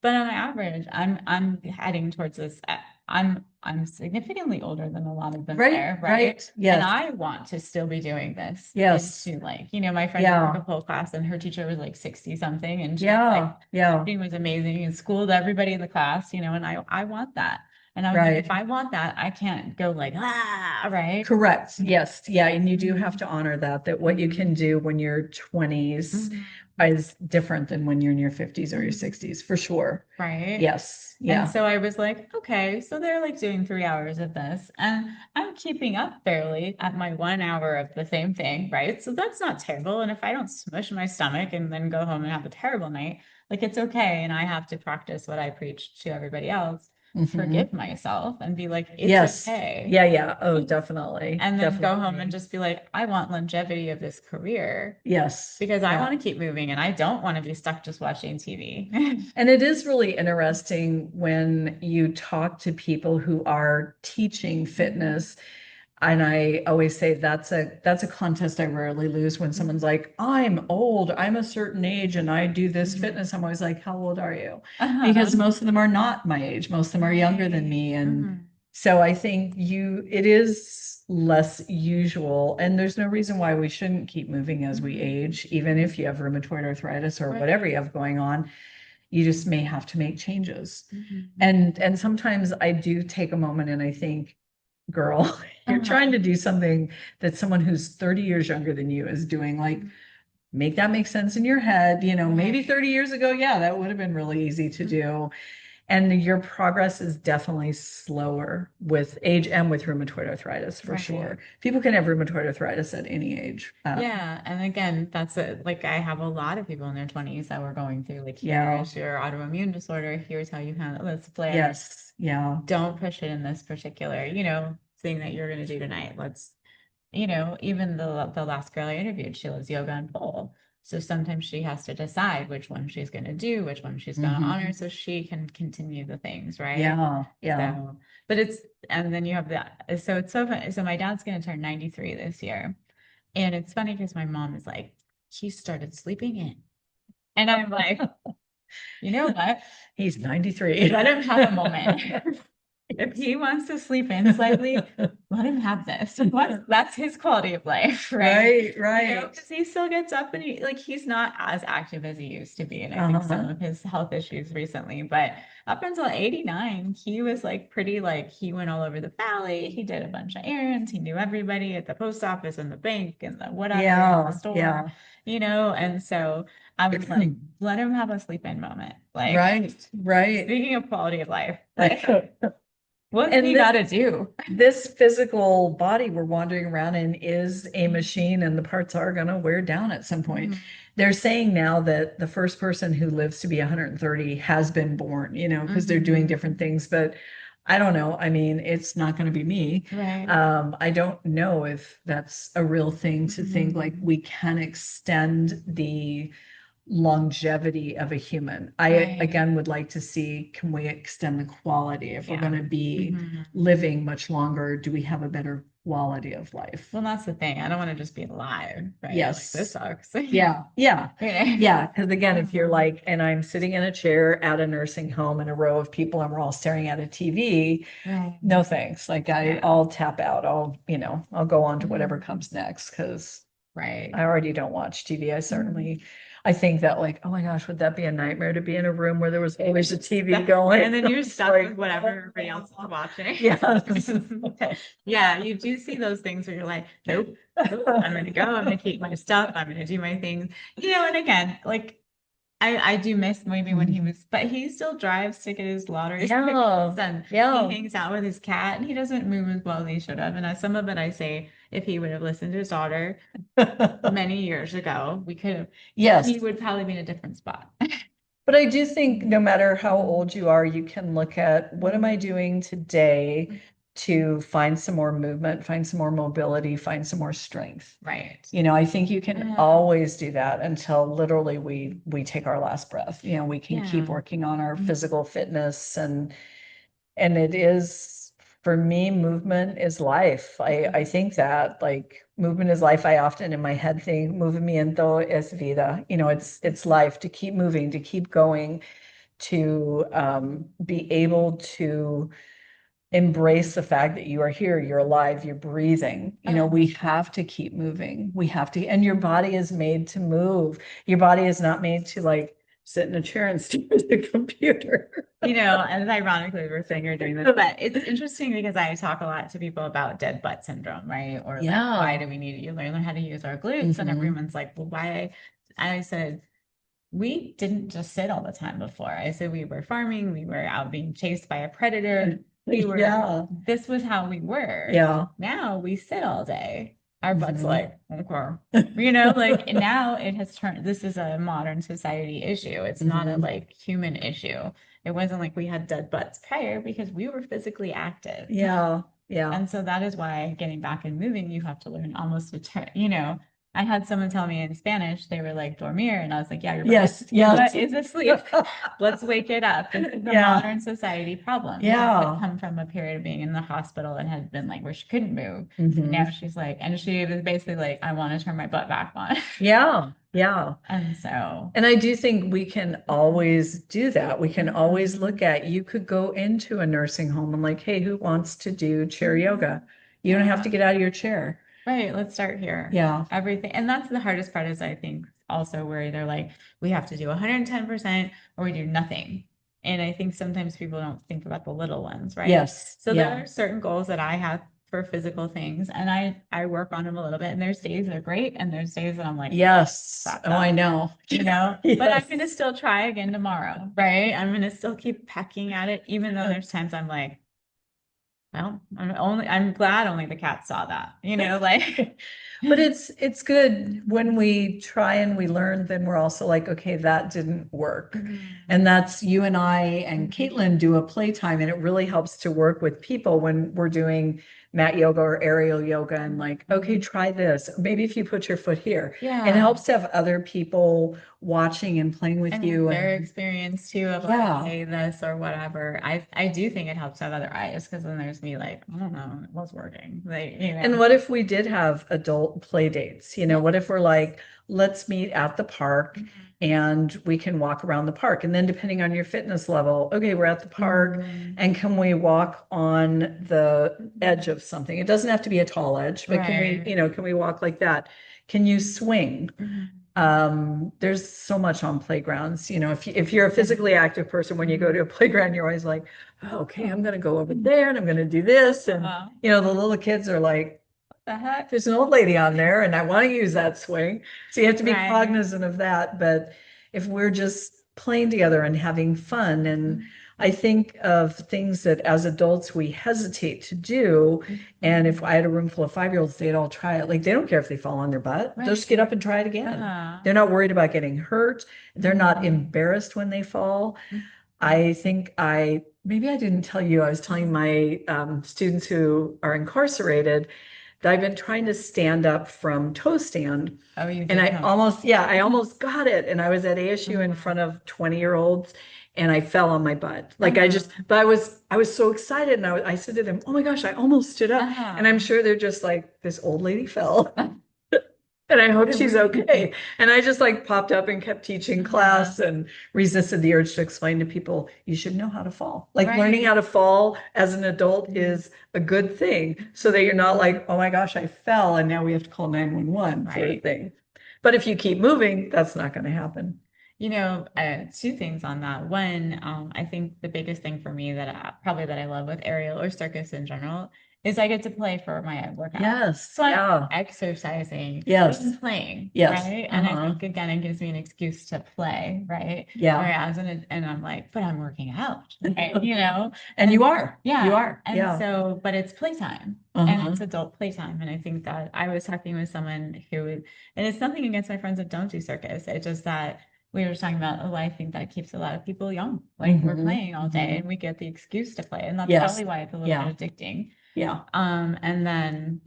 But on average, I'm heading towards this. I'm significantly older than a lot of them there, right? Yes. And I want to still be doing this. Yes. Into like, you know, my friend took a pole class and her teacher was like 60 something and she was amazing and schooled everybody in the class, you know, and I want that. And I was like, if I want that, I can't go like, right? Correct. Yes. Yeah. And you do have to honor that what you can do when you're 20s is different than when you're in your 50s or your 60s, for sure. Right. Yes. Yeah. And so I was like, okay, so they're like doing 3 hours of this and I'm keeping up fairly at my 1 hour of the same thing, right? So that's not terrible. And if I don't smush my stomach and then go home and have a terrible night, like it's okay. And I have to practice what I preach to everybody else. forgive myself and be like, it's Yes. okay. Yeah, yeah. Oh, definitely. And then go home and Definitely. just be like, I want longevity of this career Yes. because I Yeah. want to keep moving and I don't want to be stuck just watching TV. And it is really interesting when you talk to people who are teaching fitness. And I always say that's a contest I rarely lose when someone's like, I'm old, I'm a certain age, and I do this fitness. I'm always like, how old are you? Because most of them are not my age, most of them are younger than me. And so I think it is less usual, and there's no reason why we shouldn't keep moving as we age, even if you have rheumatoid arthritis or whatever you have going on. You just may have to make changes. And sometimes I do take a moment and I think, girl, you're trying to do something that someone who's 30 years younger than you is doing. Like, make that make sense in your head. Maybe 30 years ago, yeah, that would have been really easy to do. And your progress is definitely slower with age and with rheumatoid arthritis, for sure. People can have rheumatoid arthritis at any age. Yeah. And again, that's like I have a lot of people in their 20s that were going through like, here's your autoimmune disorder. Here's how you handle this flare. Yes. Yeah. Don't push it in this particular, thing that you're going to do tonight. Let's, even the last girl I interviewed, she loves yoga and pole. So sometimes she has to decide which one she's going to do, which one she's going to honor so she can continue the things, right? Yeah. Yeah. So, but and then you have that. So it's so fun. So my dad's going to turn 93 this year. And it's funny because my mom is like, he started sleeping in. And I'm like, you know what? He's 93. Let him have a moment. If he wants to sleep in slightly, let him have this. That's his quality of life, right? Right. Because he still gets up and he's not as active as he used to be. And I think some of his health issues recently, but up until 89, he was like pretty he went all over the valley. He did a bunch of errands. He knew everybody at the post office and the bank and the whatever in the store, and so I was like, let him have a sleep in moment. Right. Speaking of quality of life, what's he got to do? This physical body we're wandering around in is a machine, and the parts are going to wear down at some point. They're saying now that the first person who lives to be 130 has been born, because they're doing different things. But I don't know. I mean, it's not going to be me. Right. I don't know if that's a real thing to think like we can extend the longevity of a human. I again would like to see, can we extend the quality? If we're going to be living much longer, do we have a better quality of life? Well, that's the thing. I don't want to just be alive, right? Yes. This sucks. Yeah. Because again, if you're like, and I'm sitting in a chair at a nursing home in a row of people and we're all staring at a TV, no thanks. I'll tap out. I'll go on to whatever comes next, because I already don't watch TV. I think that oh my gosh, would that be a nightmare to be in a room where there was always a TV going? And then you're stuck with whatever everybody else is watching. Yeah, you do see those things where you're like, nope, I'm going to go. I'm going to keep my stuff. I'm going to do my things. And again, I do miss maybe when he was, but he still drives to get his lottery tickets, and he hangs out with his cat, and he doesn't move as well as he should have. And some of it I say, if he would have listened to his daughter many years ago, we could have. Yes. He would probably be in a different spot. But I do think no matter how old you are, you can look at, what am I doing today to find some more movement, find some more mobility, find some more strength. Right. I think you can always do that until literally we take our last breath. We can keep working on our physical fitness, and it is, for me, movement is life. I think that movement is life. I often in my head think movimiento es vida. It's life, to keep moving, to keep going, to be able to embrace the fact that you are here, you're alive, you're breathing. We have to keep moving. We have to, and your body is made to move. Your body is not made to sit in a chair and stare at the computer. And ironically, we're saying you're doing this, but it's interesting because I talk a lot to people about dead butt syndrome, right? Or why do we need to learn how to use our glutes? And everyone's like, well, why? I said, we didn't just sit all the time before. I said, we were farming, we were out being chased by a predator. This was how we were. Yeah. Now we sit all day. our butt's like, okay. You know, like now it has turned, this is a modern society issue. It's not a like human issue. It wasn't like we had dead butts prior because we were physically active. Yeah. Yeah. And so that is why getting back and moving, you have to learn almost a turn. You know, I had someone tell me in Spanish, they were like, dormir. And I was like, yeah, Yes. your Yes. butt is asleep. Let's wake it up. This is a Yeah. modern society problem. She Yeah. had come from a period of being in the hospital and had been like where she couldn't move. Mhm. Now she's like, and she was basically like, I want to turn my butt back on. Yeah. Yeah. And so, And I do think we can always do that. We can always look at, you could go into a nursing home and like, hey, who wants to do chair yoga? You don't have to get out of your chair. right, let's start here. Yeah. Everything. And that's the hardest part is I think also where they're like, we have to do 110% or we do nothing. And I think sometimes people don't think about the little ones, right? Yes. So Yeah. there are certain goals that I have for physical things and I work on them a little bit and there's days that are great and there's days that I'm like, Yes. crap, Oh, I know. you know, but I'm Yes. going to still try again tomorrow, right? I'm going to still keep pecking at it, even though there's times I'm like, well, I'm glad only the cat saw that, you know, like, But it's good when we try and we learn, then we're also like, okay, that didn't work. And that's you and I and Caitlin do a playtime, and it really helps to work with people when we're doing mat yoga or aerial yoga and like, okay, try this. Maybe if you put your foot here. yeah. It helps to have other people watching and playing with And you their and experience too of Yeah. like, say this or whatever. I do think it helps to have other eyes because then there's me like, I don't know, it was working. Like, you know. And what if we did have adult play dates? You know, what if we're like, let's meet at the park and we can walk around the park. And then depending on your fitness level, okay, we're at the park and can we walk on the edge of something? It doesn't have to be a tall edge, but can we, Right. you know, can we walk like that? Can you swing? There's so much on playgrounds. You know, if you're a physically active person, when you go to a playground, you're always like, oh, okay, I'm gonna go over there and I'm gonna do this. And you know, the little kids are like, what the heck? There's an old lady on there and I want to use that swing. So you have to be Right. cognizant of that. But if we're just playing together and having fun, and I think of things that as adults we hesitate to do. And if I had a room full of 5-year-olds, they'd all try it. Like they don't care if they fall on their butt. They'll just get up and try it again. They're not worried about getting hurt. They're not embarrassed when they fall. I think maybe I didn't tell you, I was telling my students who are incarcerated that I've been trying to stand up from toe stand. Oh, you And did. I almost got it. And I was at ASU in front of 20-year-olds and I fell on my butt. Like but I was so excited. And I said to them, oh my gosh, I almost stood up. And I'm sure they're just like, this old lady fell. And I hope she's okay. And I just like popped up and kept teaching class and resisted the urge to explain to people, you should know how to fall. Like learning how to fall as an adult is a good thing so that you're not like, oh my gosh, I fell and now we have to call 911 sort of thing. But if you keep moving, that's not going to happen. You know, two things on that. One, I think the biggest thing for me that I love with aerial or circus in general is I get to play for my workout. Yes. So I'm exercising. Yes. I'm playing. Yes. Right. And I think again, it gives me an excuse to play. Right. Yeah. Whereas, and I'm like, but I'm working out. Right? You know, and you are. Yeah. You are. And so, but it's playtime and it's adult playtime. And I think that I was talking with someone and it's nothing against my friends that don't do circus. It's just that we were talking about, I think that keeps a lot of people young. Like we're playing all day and we get the excuse to play. And that's probably why it's a little bit addicting. Yeah. And then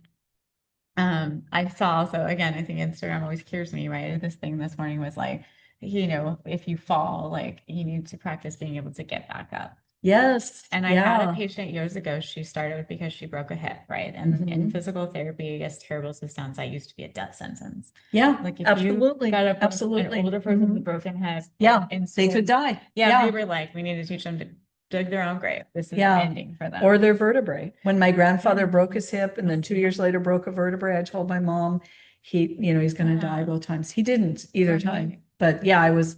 I saw also, again, I think Instagram always cures me, right? This thing this morning was like, you know, if you fall, like you need to practice being able to get back up. Yes. And I had a patient years ago, she started because she broke a hip, right? And in physical therapy, as terrible as this sounds, that used to be a death sentence. Yeah, like if absolutely. You got an Absolutely. older person with a broken hip. Yeah, in they school, could die. Yeah, we were like, we need to teach them to dig their own grave. This is ending for them. Or their vertebrae. When my grandfather broke his hip and then 2 years later broke a vertebrae, I told my mom, he's going to die both times. He didn't either time. But yeah, that was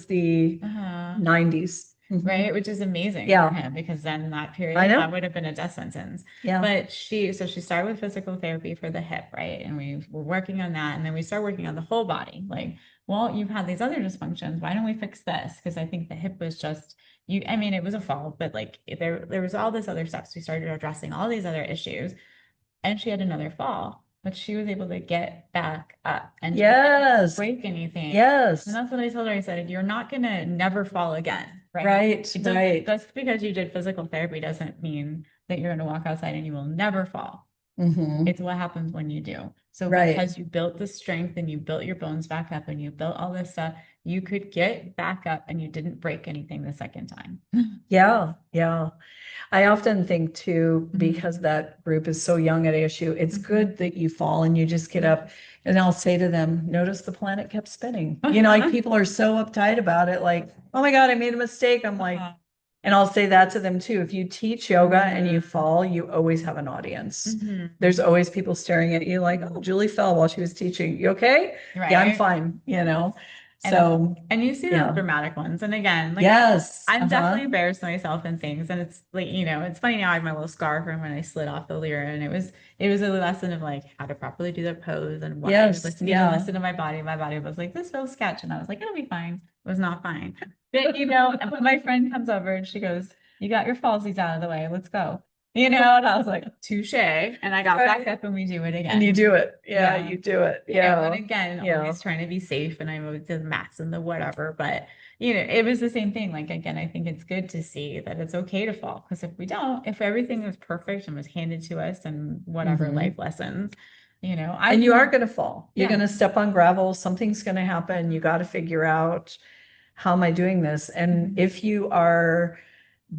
the 90s. Right, which is amazing for him because then that period that would have been a death sentence. Yeah. But she started with physical therapy for the hip, right? And we were working on that, and then we started working on the whole body. Like, well, you've had these other dysfunctions. Why don't we fix this? Because I think the hip was just it was a fall, but like there was all this other stuff. So we started addressing all these other issues, and she had another fall. but she was able to get back up and she Yes. didn't break anything. Yes. And that's what I told her. I said, you're not going to never fall again, right? Right, right. Just because you did physical therapy doesn't mean that you're going to walk outside and you will never fall. It's what happens when you do. So because you built the strength and you built your bones back up and you built all this stuff, you could get back up and you didn't break anything the second time. Yeah, yeah. I often think too, because that group is so young at ASU, it's good that you fall and you just get up. And I'll say to them, notice the planet kept spinning. You know, like people are so uptight about it, like, oh my God, I made a mistake. I'm like, and I'll say that to them too. If you teach yoga and you fall, you always have an audience. There's always people staring at you like, oh, Julie fell while she was teaching. You okay? Right. Yeah, I'm fine, you know. So, and you see the dramatic ones. And again, like yes, I'm definitely embarrassed myself in things. And it's like, you know, it's funny now I have my little scar from when I slid off the lyra. And it was a lesson of like how to properly do the pose and what I was listening to listen to my body. My body was like, this feels sketch. And I was like, it'll be fine. It was not fine. But you know, and my friend comes over and she goes, you got your falsies out of the way. Let's go. You know, and I was like, touche. And I got back up and we do it again. And you do it. Yeah, you do it. Yeah. And again, always trying to be safe and I moved to the mats and the whatever. But, you know, it was the same thing. Like, again, I think it's good to see that it's okay to fall. Because if everything was perfect and was handed to us and whatever life lessons, you know. And you are going to fall. You're going to step on gravel. Something's going to happen. You got to figure out, how am I doing this? And if you are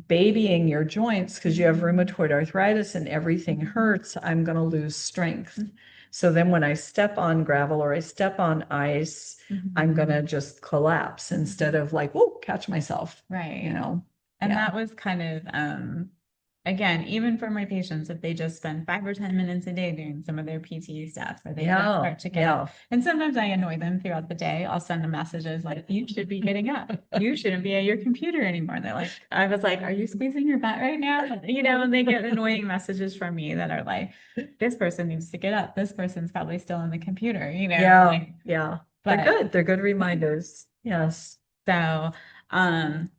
babying your joints because you have rheumatoid arthritis and everything hurts, I'm going to lose strength. So then when I step on gravel or I step on ice, I'm going to just collapse instead of like, whoa, catch myself. Right. You know? And that was kind of, again, even for my patients, if they just spend 5 or 10 minutes a day doing some of their PT stuff, or they start to get up. And sometimes I annoy them throughout the day. I'll send them messages like, you should be getting up. You shouldn't be at your computer anymore. And they're like, I was like, are you squeezing your butt right now? You know, and they get annoying messages from me that are like, this person needs to get up. This person's probably still on the computer, you know? Yeah, like, But they're good. They're good reminders. Yes. So, trying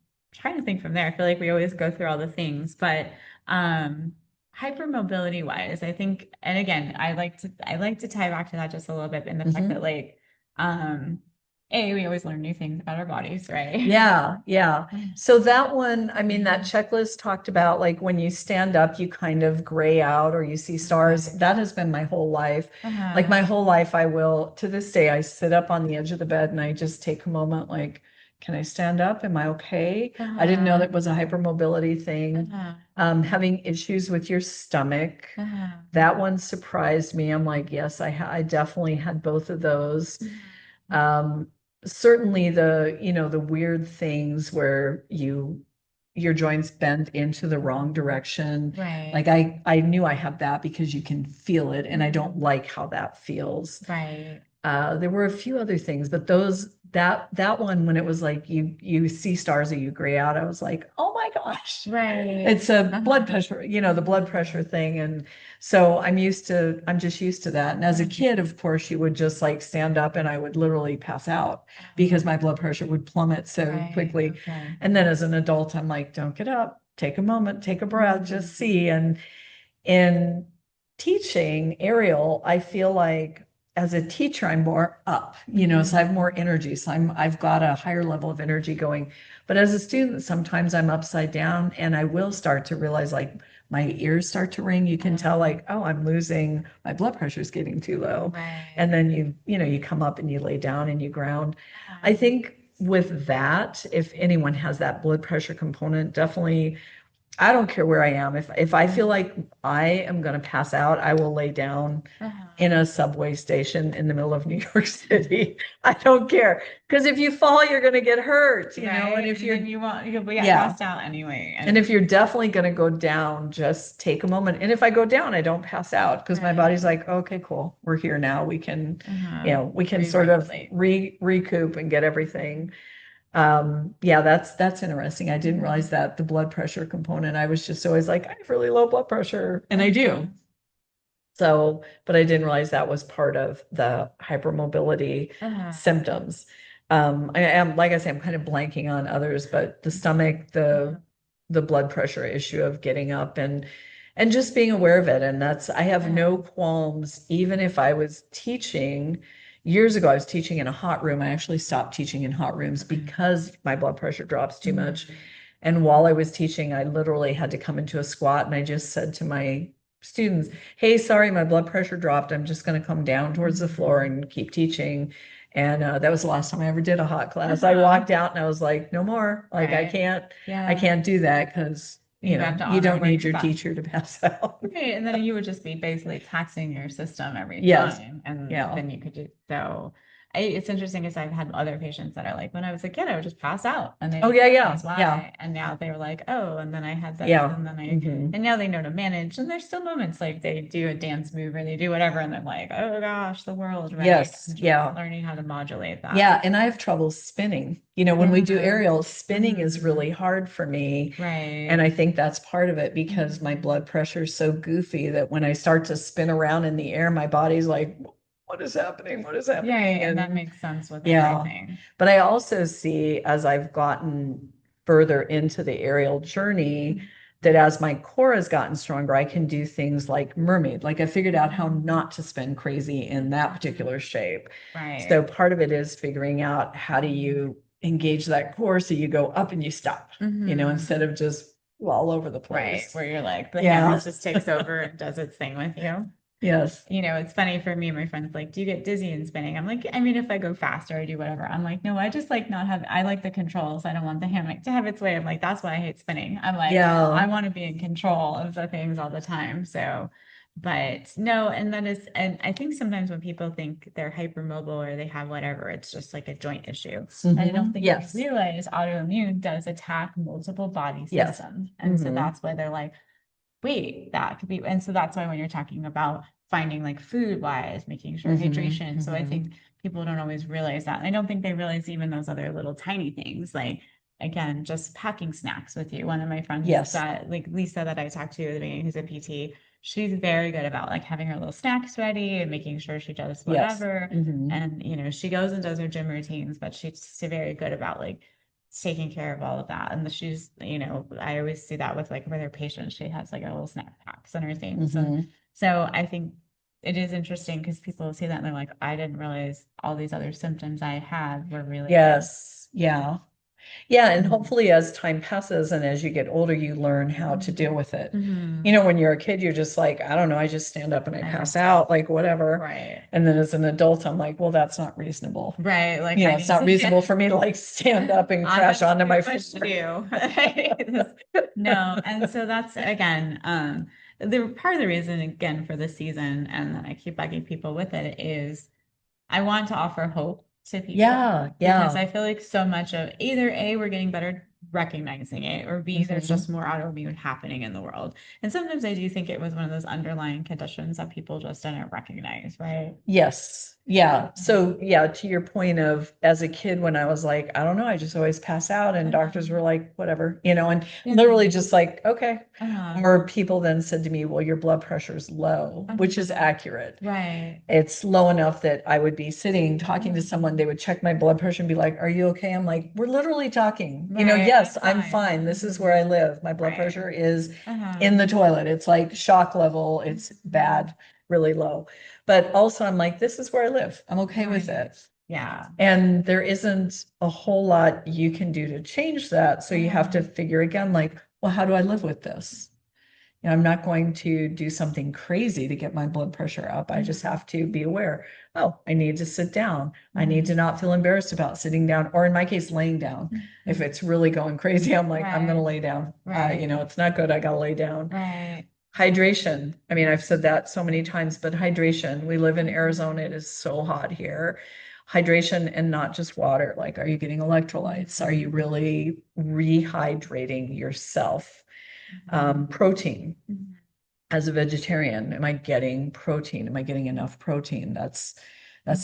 to think from there. I feel like we always go through all the things, but hypermobility wise, I think, and again, I like to tie back to that just a little bit in the fact that like, we always learn new things about our bodies, right? Yeah, yeah. So that one, I mean, that checklist talked about like when you stand up, you kind of gray out or you see stars. That has been my whole life. Like my whole life, I will, to this day, I sit up on the edge of the bed and I just take a moment like, can I stand up? Am I okay? I didn't know that was a hypermobility thing. Having issues with your stomach, that one surprised me. I'm like, yes, I definitely had both of those. Certainly the weird things where your joints bend into the wrong direction. Right. Like I knew I have that because you can feel it and I don't like how that feels. Right. There were a few other things, but that one, when it was like you see stars or you gray out, I was like, oh my gosh. Right. It's a blood pressure, the blood pressure thing. And so I'm just used to that. And as a kid, of course, you would just like stand up and I would literally pass out because my blood pressure would plummet so quickly. And then as an adult, I'm like, don't get up, take a moment, take a breath, just see. And in teaching aerial, I feel like as a teacher, I'm more up, so I have more energy. So I've got a higher level of energy going. But as a student, sometimes I'm upside down and I will start to realize like my ears start to ring. You can tell like, oh, I'm losing, my blood pressure is getting too low. And then you come up and you lay down and you ground. I think with that, if anyone has that blood pressure component, definitely, I don't care where I am. If I feel like I am going to pass out, I will lay down in a subway station in the middle of New York City. I don't care. Because if you fall, you're going to get hurt, know, and if you'll get passed out anyway. And if you're definitely going to go down, just take a moment. And if I go down, I don't pass out because my body's like, okay, cool. We're here now. We can, we can sort of recoup and get everything. That's interesting. I didn't realize that the blood pressure component, I was just always like, I have really low blood pressure, and I do. So, but I didn't realize that was part of the hypermobility symptoms. I am, like I say, I'm kind of blanking on others, but the stomach, the blood pressure issue of getting up and And just being aware of it. And I have no qualms, even if I was teaching years ago, I was teaching in a hot room. I actually stopped teaching in hot rooms because my blood pressure drops too much. And while I was teaching, I literally had to come into a squat and I just said to my students, hey, sorry, my blood pressure dropped. I'm just going to come down towards the floor and keep teaching. And that was the last time I ever did a hot class. I walked out and I was like, no more. Like, I can't do that because you don't need your teacher to pass out. Right. And then you would just be basically taxing your system every Yes. time. And then you could do so. It's interesting because I've had other patients that are like, when I was a kid, I would just pass out, and they that's why. And now they were like, oh, and then I had this, and then and now they know to manage. And there's still moments like they do a dance move or they do whatever, and they're like, oh gosh, the world, right? Yes, learning how to modulate that. Yeah, and I have trouble spinning. When we do aerial, spinning is really hard for me. Right. And I think that's part of it because my blood pressure is so goofy that when I start to spin around in the air, my body's like, what is happening? What is happening? Yeah, and that makes sense with everything. But I also see as I've gotten further into the aerial journey that as my core has gotten stronger, I can do things like mermaid. Like I figured out how not to spin crazy in that particular shape. Right. So part of it is figuring out how do you engage that core so you go up and you stop, instead of just all over the place. Right, where you're like, the hammer just takes over and does its thing with you. Yes. It's funny for me, my friends like, do you get dizzy in spinning? I'm like, I mean, if I go faster, I do whatever. I'm like, no, I just like I like the controls. I don't want the hammock to have its way. I'm like, that's why I hate spinning. I'm like, I want to be in control of the things all the time. So, but no, and I think sometimes when people think they're hypermobile or they have whatever, it's just like a joint issue. I don't think they realize autoimmune does attack multiple body systems. And so that's why they're like, wait, that could be. And so that's why when you're talking about finding like food wise, making sure hydration. So I think people don't always realize that. And I don't think they realize even those other little tiny things, like again, just packing snacks with you. One of my friends that like Lisa that I talked to at the beginning, who's a PT, she's very good about like having her little snacks ready and making sure she does whatever. And she goes and does her gym routines, but she's very good about like taking care of all of that. And she's, I always see that with her patients. She has like a little snack packs and her things. So I think it is interesting because people see that and they're like, I didn't realize all these other symptoms I had were really Yeah, and hopefully as time passes and as you get older, you learn how to deal with it. When you're a kid, you're just like, I don't know, I just stand up and I pass out, like whatever. Right. And then as an adult, I'm like, well, that's not reasonable. Right. Like, it's not reasonable for me to like stand up and crash onto my floor. No. And so that's, again, part of the reason, again, for this season, and I keep bugging people with it, is I want to offer hope to people. Because I feel like so much of either A, we're getting better recognizing it, or B, there's just more autoimmune happening in the world. And sometimes I do think it was one of those underlying conditions that people just didn't recognize, right? Yes. Yeah. So to your point of as a kid, when I was like, I don't know, I just always pass out and doctors were like, whatever, and literally just like, okay. Or people then said to me, well, your blood pressure is low, which is accurate. Right. It's low enough that I would be sitting talking to someone, they would check my blood pressure and be like, are you okay? I'm like, we're literally talking, yes, I'm fine. This is where I live. My blood pressure is in the toilet. It's like shock level. It's bad, really low. But also I'm like, this is where I live. I'm okay with it. Yeah. And there isn't a whole lot you can do to change that. So you have to figure again, like, well, how do I live with this? I'm not going to do something crazy to get my blood pressure up. I just have to be aware. Oh, I need to sit down. I need to not feel embarrassed about sitting down, or in my case, laying down. If it's really going crazy, I'm like, I'm going to lay down. It's not good. I got to lay down. Right. Hydration. I mean, I've said that so many times, but hydration. We live in Arizona. It is so hot here. Hydration, and not just water. Like, are you getting electrolytes? Are you really rehydrating yourself? Protein. As a vegetarian, am I getting protein? Am I getting enough protein? That's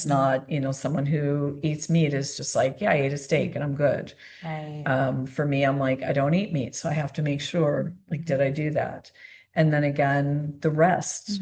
not, someone who eats meat is just like, yeah, I ate a steak and I'm good. Right. For me, I'm like, I don't eat meat, so I have to make sure, like, did I do that? And then again, the rest.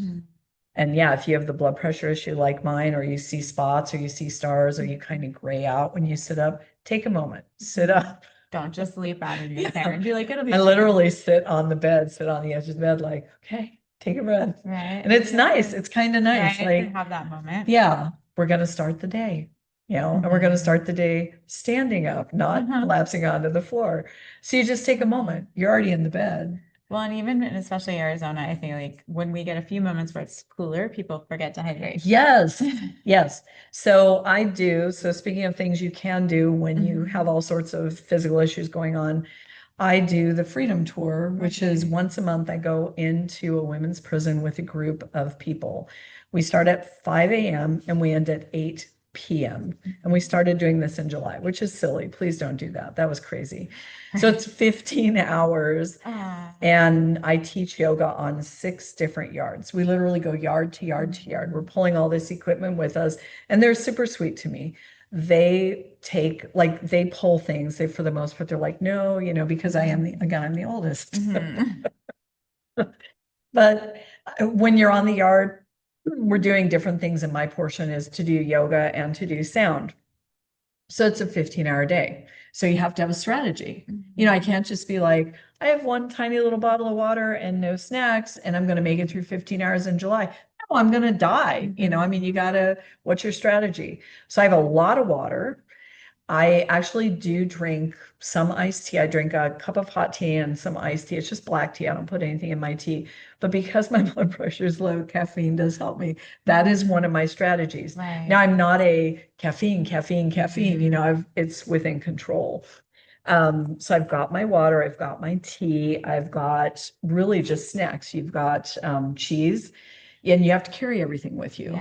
And if you have the blood pressure issue like mine, or you see spots, or you see stars, or you kind of gray out when you sit up, take a moment, sit up. Don't just leap out of your chair and be like, it'll be I fine. literally sit on the edge of the bed, like, okay, take a breath. Right. And it's nice. It's kind of nice. Right. To Like, have that moment. yeah, we're going to start the day, and we're going to start the day standing up, not collapsing onto the floor. So you just take a moment. You're already in the bed. Well, and even and especially Arizona, I think like when we get a few moments where it's cooler, people forget to hydrate. Yes, yes. So I do. So speaking of things you can do when you have all sorts of physical issues going on, I do the Freedom Tour, which is once a month I go into a women's prison with a group of people. We start at 5 a.m. and we end at 8 p.m. And we started doing this in July, which is silly. Please don't do that. That was crazy. So it's 15 hours and I teach yoga on 6 different yards. We literally go yard to yard to yard. We're pulling all this equipment with us and they're super sweet to me. They pull things. They, for the most part, they're like, no, because I'm the oldest. But when you're on the yard, we're doing different things. And my portion is to do yoga and to do sound. So it's a 15-hour day. So you have to have a strategy. I can't just be like, I have one tiny little bottle of water and no snacks, and I'm going to make it through 15 hours in July. No, I'm going to die. What's your strategy? So I have a lot of water. I actually do drink some iced tea. I drink a cup of hot tea and some iced tea. It's just black tea. I don't put anything in my tea. But because my blood pressure is low, caffeine does help me. That is one of my strategies. Right. Now, I'm not a caffeine. It's within control. So I've got my water, I've got my tea, I've got really just snacks. You've got cheese. And you have to carry everything with you.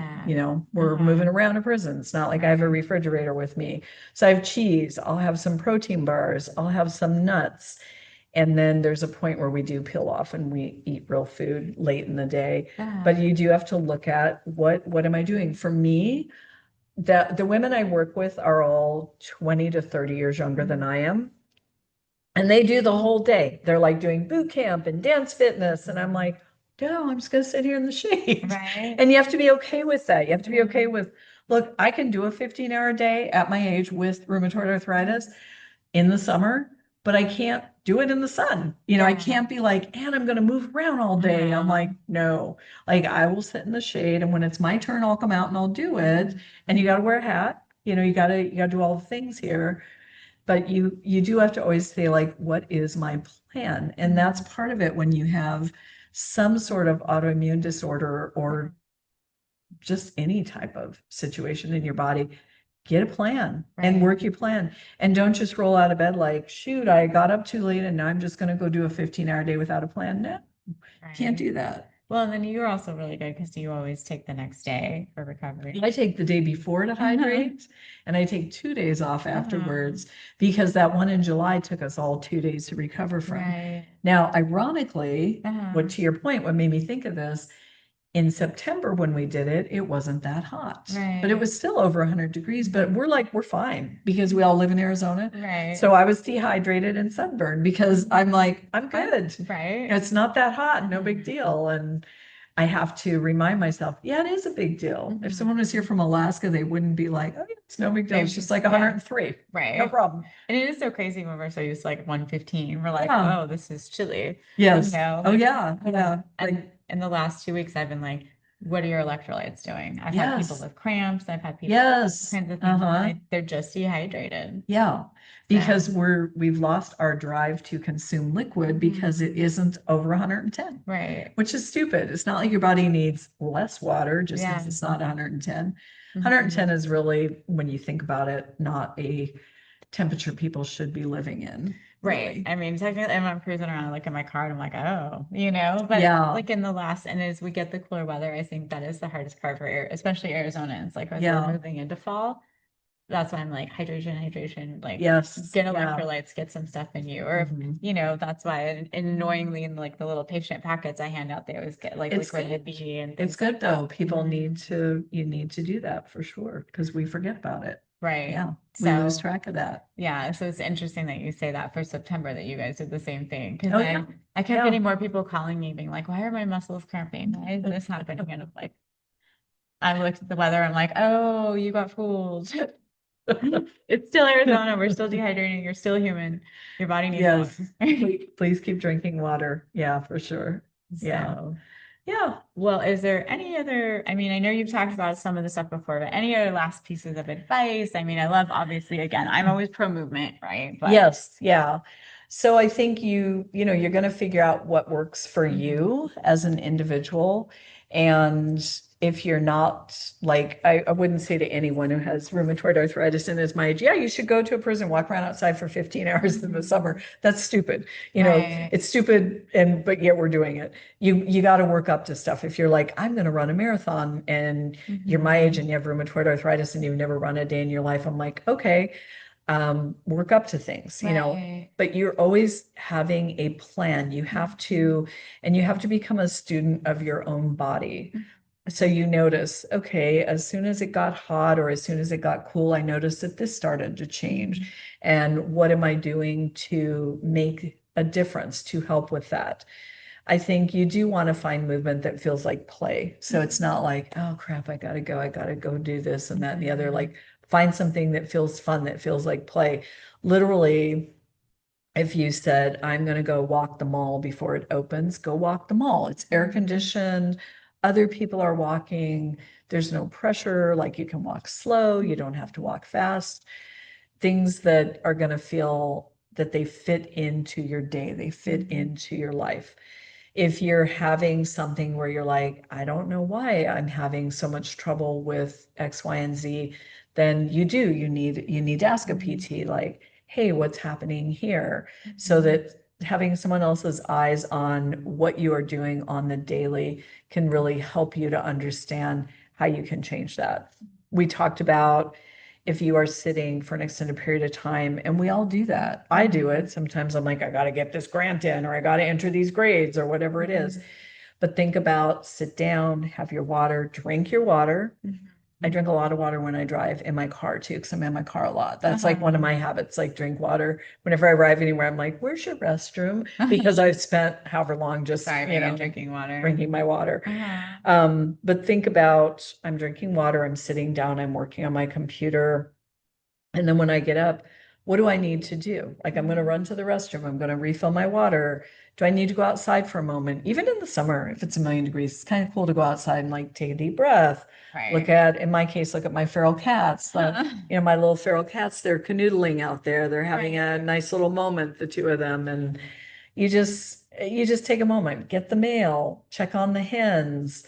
We're moving around a prison. It's not like I have a refrigerator with me. So I have cheese, I'll have some protein bars, I'll have some nuts. And then there's a point where we do peel off and we eat real food late in the day. But you do have to look at what am I doing? For me, the women I work with are all 20 to 30 years younger than I am. And they do the whole day. They're like doing boot camp and dance fitness. And I'm like, no, I'm just going to sit here in the shade. Right. And you have to be okay with that. You have to be okay with, look, I can do a 15-hour day at my age with rheumatoid arthritis in the summer, but I can't do it in the sun. I can't be like, and I'm going to move around all day. I'm like, no, like I will sit in the shade. And when it's my turn, I'll come out and I'll do it. And you got to wear a hat. You got to do all the things here. But you do have to always say, like, what is my plan? And that's part of it when you have some sort of autoimmune disorder or just any type of situation in your body. Get a plan and work your plan. And don't just roll out of bed like, shoot, I got up too late and now I'm just going to go do a 15-hour day without a plan. No, can't do that. Well, and then you're also really good because you always take the next day for recovery. I take the day before to hydrate and I take 2 days off afterwards because that one in July took us all 2 days to recover from. Now, ironically, to your point, what made me think of this, in September when we did it, it wasn't that hot, but it was still over 100 degrees, but we're fine because we all live in Arizona. So I was dehydrated and sunburned because I'm like, I'm good. It's not that hot, no big deal. And I have to remind myself, yeah, it is a big deal. If someone was here from Alaska, they wouldn't be like, oh, yeah, it's no big deal. It's just like 103. No problem. And it is so crazy when we're so used to like 115. We're like, oh, this is chilly. Yes. Oh, yeah. Yeah. And in the last 2 weeks, I've been like, what are your electrolytes doing? I've had people with cramps. I've had people with all kinds of things. They're just dehydrated. Yeah. Because we've lost our drive to consume liquid because it isn't over 110. Which is stupid. It's not like your body needs less water just because it's not 110. 110 is really, when you think about it, not a temperature people should be living in. Really. I mean, technically, I'm cruising around, I look at my car, and I'm like, oh, but like in the last, and as we get the cooler weather, I think that is the hardest part for especially Arizonans. Like as we're moving into fall, that's why I'm like hydration, like get electrolytes, get some stuff in you, or that's why. And annoyingly, in like the little patient packets I hand out, they always get like liquid B and it's good though. People need to do that for sure because we forget about it. Yeah. We lose track of that. Yeah. So it's interesting that you say that for September that you guys did the same thing. Because I kept getting more people calling me being like, why are my muscles cramping? Why is this happening? And I'm like, I looked at the weather, I'm like, oh, you got fooled. It's still Arizona. We're still dehydrating. You're still human. Your body needs Yes. water. Please keep drinking water. Yeah, for sure. Yeah. So, yeah. Well, is there any other, I mean, I know you've talked about some of the stuff before, but any other last pieces of advice? I mean, I love, obviously, again, I'm always pro movement, right? But Yes, yeah. So I think you're going to figure out what works for you as an individual. And if you're not like, I wouldn't say to anyone who has rheumatoid arthritis and is my age, yeah, you should go to a prison, walk around outside for 15 hours in the summer. That's stupid. Right. It's stupid, but yet we're doing it. You got to work up to stuff. If you're like, I'm going to run a marathon and you're my age and you have rheumatoid arthritis and you've never run a day in your life, I'm like, okay, work up to things, but you're always having a plan. You have to become a student of your own body. So you notice, okay, as soon as it got hot or as soon as it got cool, I noticed that this started to change. And what am I doing to make a difference to help with that? I think you do want to find movement that feels like play. So it's not like, oh crap, I gotta go do this and that and the other. Like, find something that feels fun, that feels like play. Literally, if you said, I'm going to go walk the mall before it opens, go walk the mall. It's air conditioned. Other people are walking. There's no pressure. Like, you can walk slow. You don't have to walk fast. Things that are going to feel that they fit into your day, they fit into your life. If you're having something where you're like, I don't know why I'm having so much trouble with X, Y, and Z, then you need to ask a PT, like, hey, what's happening here? So that having someone else's eyes on what you are doing on the daily can really help you to understand how you can change that. We talked about if you are sitting for an extended period of time, and we all do that. I do it. Sometimes I'm like, I got to get this grant in, or I got to enter these grades, or whatever it is. But think about, sit down, have your water, drink your water. I drink a lot of water when I drive in my car too, because I'm in my car a lot. That's like one of my habits, like drink water. Whenever I arrive anywhere, I'm like, where's your restroom? Because I've spent however long just, drinking water. drinking my water. But think about, I'm drinking water, I'm sitting down, I'm working on my computer. And then when I get up, what do I need to do? Like, I'm going to run to the restroom. I'm going to refill my water. Do I need to go outside for a moment? Even in the summer, if it's a million degrees, it's kind of cool to go outside and like take a deep breath. Right. In my case, look at my feral cats. My little feral cats, they're canoodling out there. They're having a nice little moment, the two of them. And you just take a moment, get the mail, check on the hens,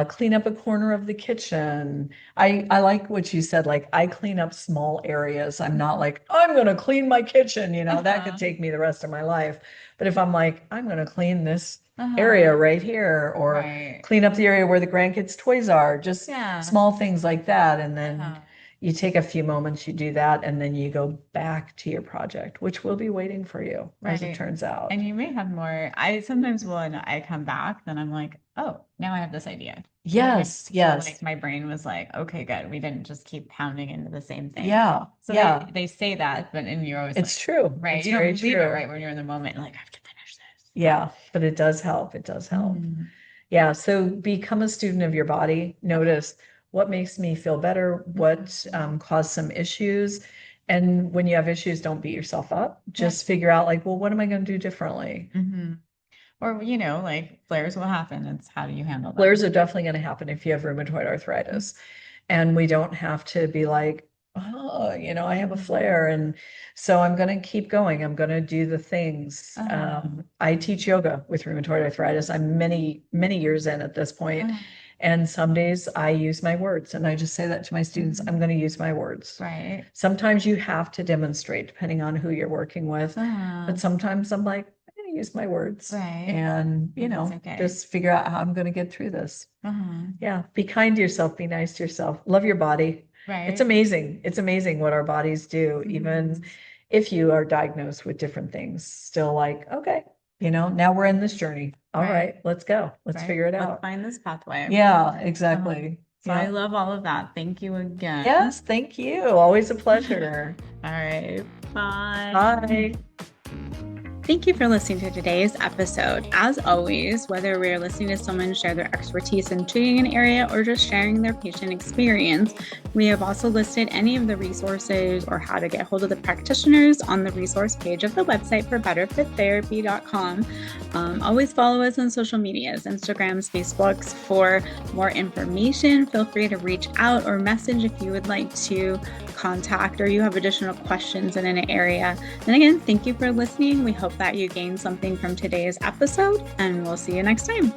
clean up a corner of the kitchen. I like what you said, like, I clean up small areas. I'm not like, I'm going to clean my kitchen, that could take me the rest of my life. But if I'm like, I'm going to clean this area right here, or clean up the area where the grandkids' toys are, just small things like that. And then you take a few moments, you do that, and then you go back to your project, which will be waiting for you, as it turns out. And you may have more. I sometimes when I come back, then I'm like, oh, now I have this idea. Yes. So, like, my brain was like, okay, good. We didn't just keep pounding into the same thing. Yeah. So they say that, but and you're always it's true. Right. It's you don't very believe true. it, right? When you're in the moment, like, I have to finish this. Yeah, but it does help. It does help. Yeah. So become a student of your body. Notice what makes me feel better, what caused some issues. And when you have issues, don't beat yourself up. Just figure out, like, well, what am I going to do differently? Or, like, flares will happen. It's how do you handle that? Flares are definitely going to happen if you have rheumatoid arthritis. And we don't have to be like, oh, I have a flare. And so I'm going to keep going. I'm going to do the things. I teach yoga with rheumatoid arthritis. I'm many, many years in at this point. And some days I use my words, and I just say that to my students, I'm going to use my words. Right. Sometimes you have to demonstrate depending on who you're working with. But sometimes I'm like, I'm going to use my words. Right. And, just figure out how I'm going to get through this. Yeah. Be kind to yourself. Be nice to yourself. Love your body. Right. It's amazing. It's amazing what our bodies do, even if you are diagnosed with different things. Still, like, okay, now we're in this journey. All right, let's go. Let's figure it out. Let's find this pathway. Yeah, exactly. So I love all of that. Thank you again. Yes, thank you. Always a pleasure. All right. Bye. Bye. Thank you for listening to today's episode. As always, whether we're listening to someone share their expertise in treating an area or just sharing their patient experience, we have also listed any of the resources or how to get hold of the practitioners on the resource page of the website for betterfittherapy.com. Always follow us on social medias, Instagrams, Facebooks for more information. Feel free to reach out or message if you would like to contact or you have additional questions in an area. And again, thank you for listening. We hope that you gained something from today's episode, and we'll see you next time.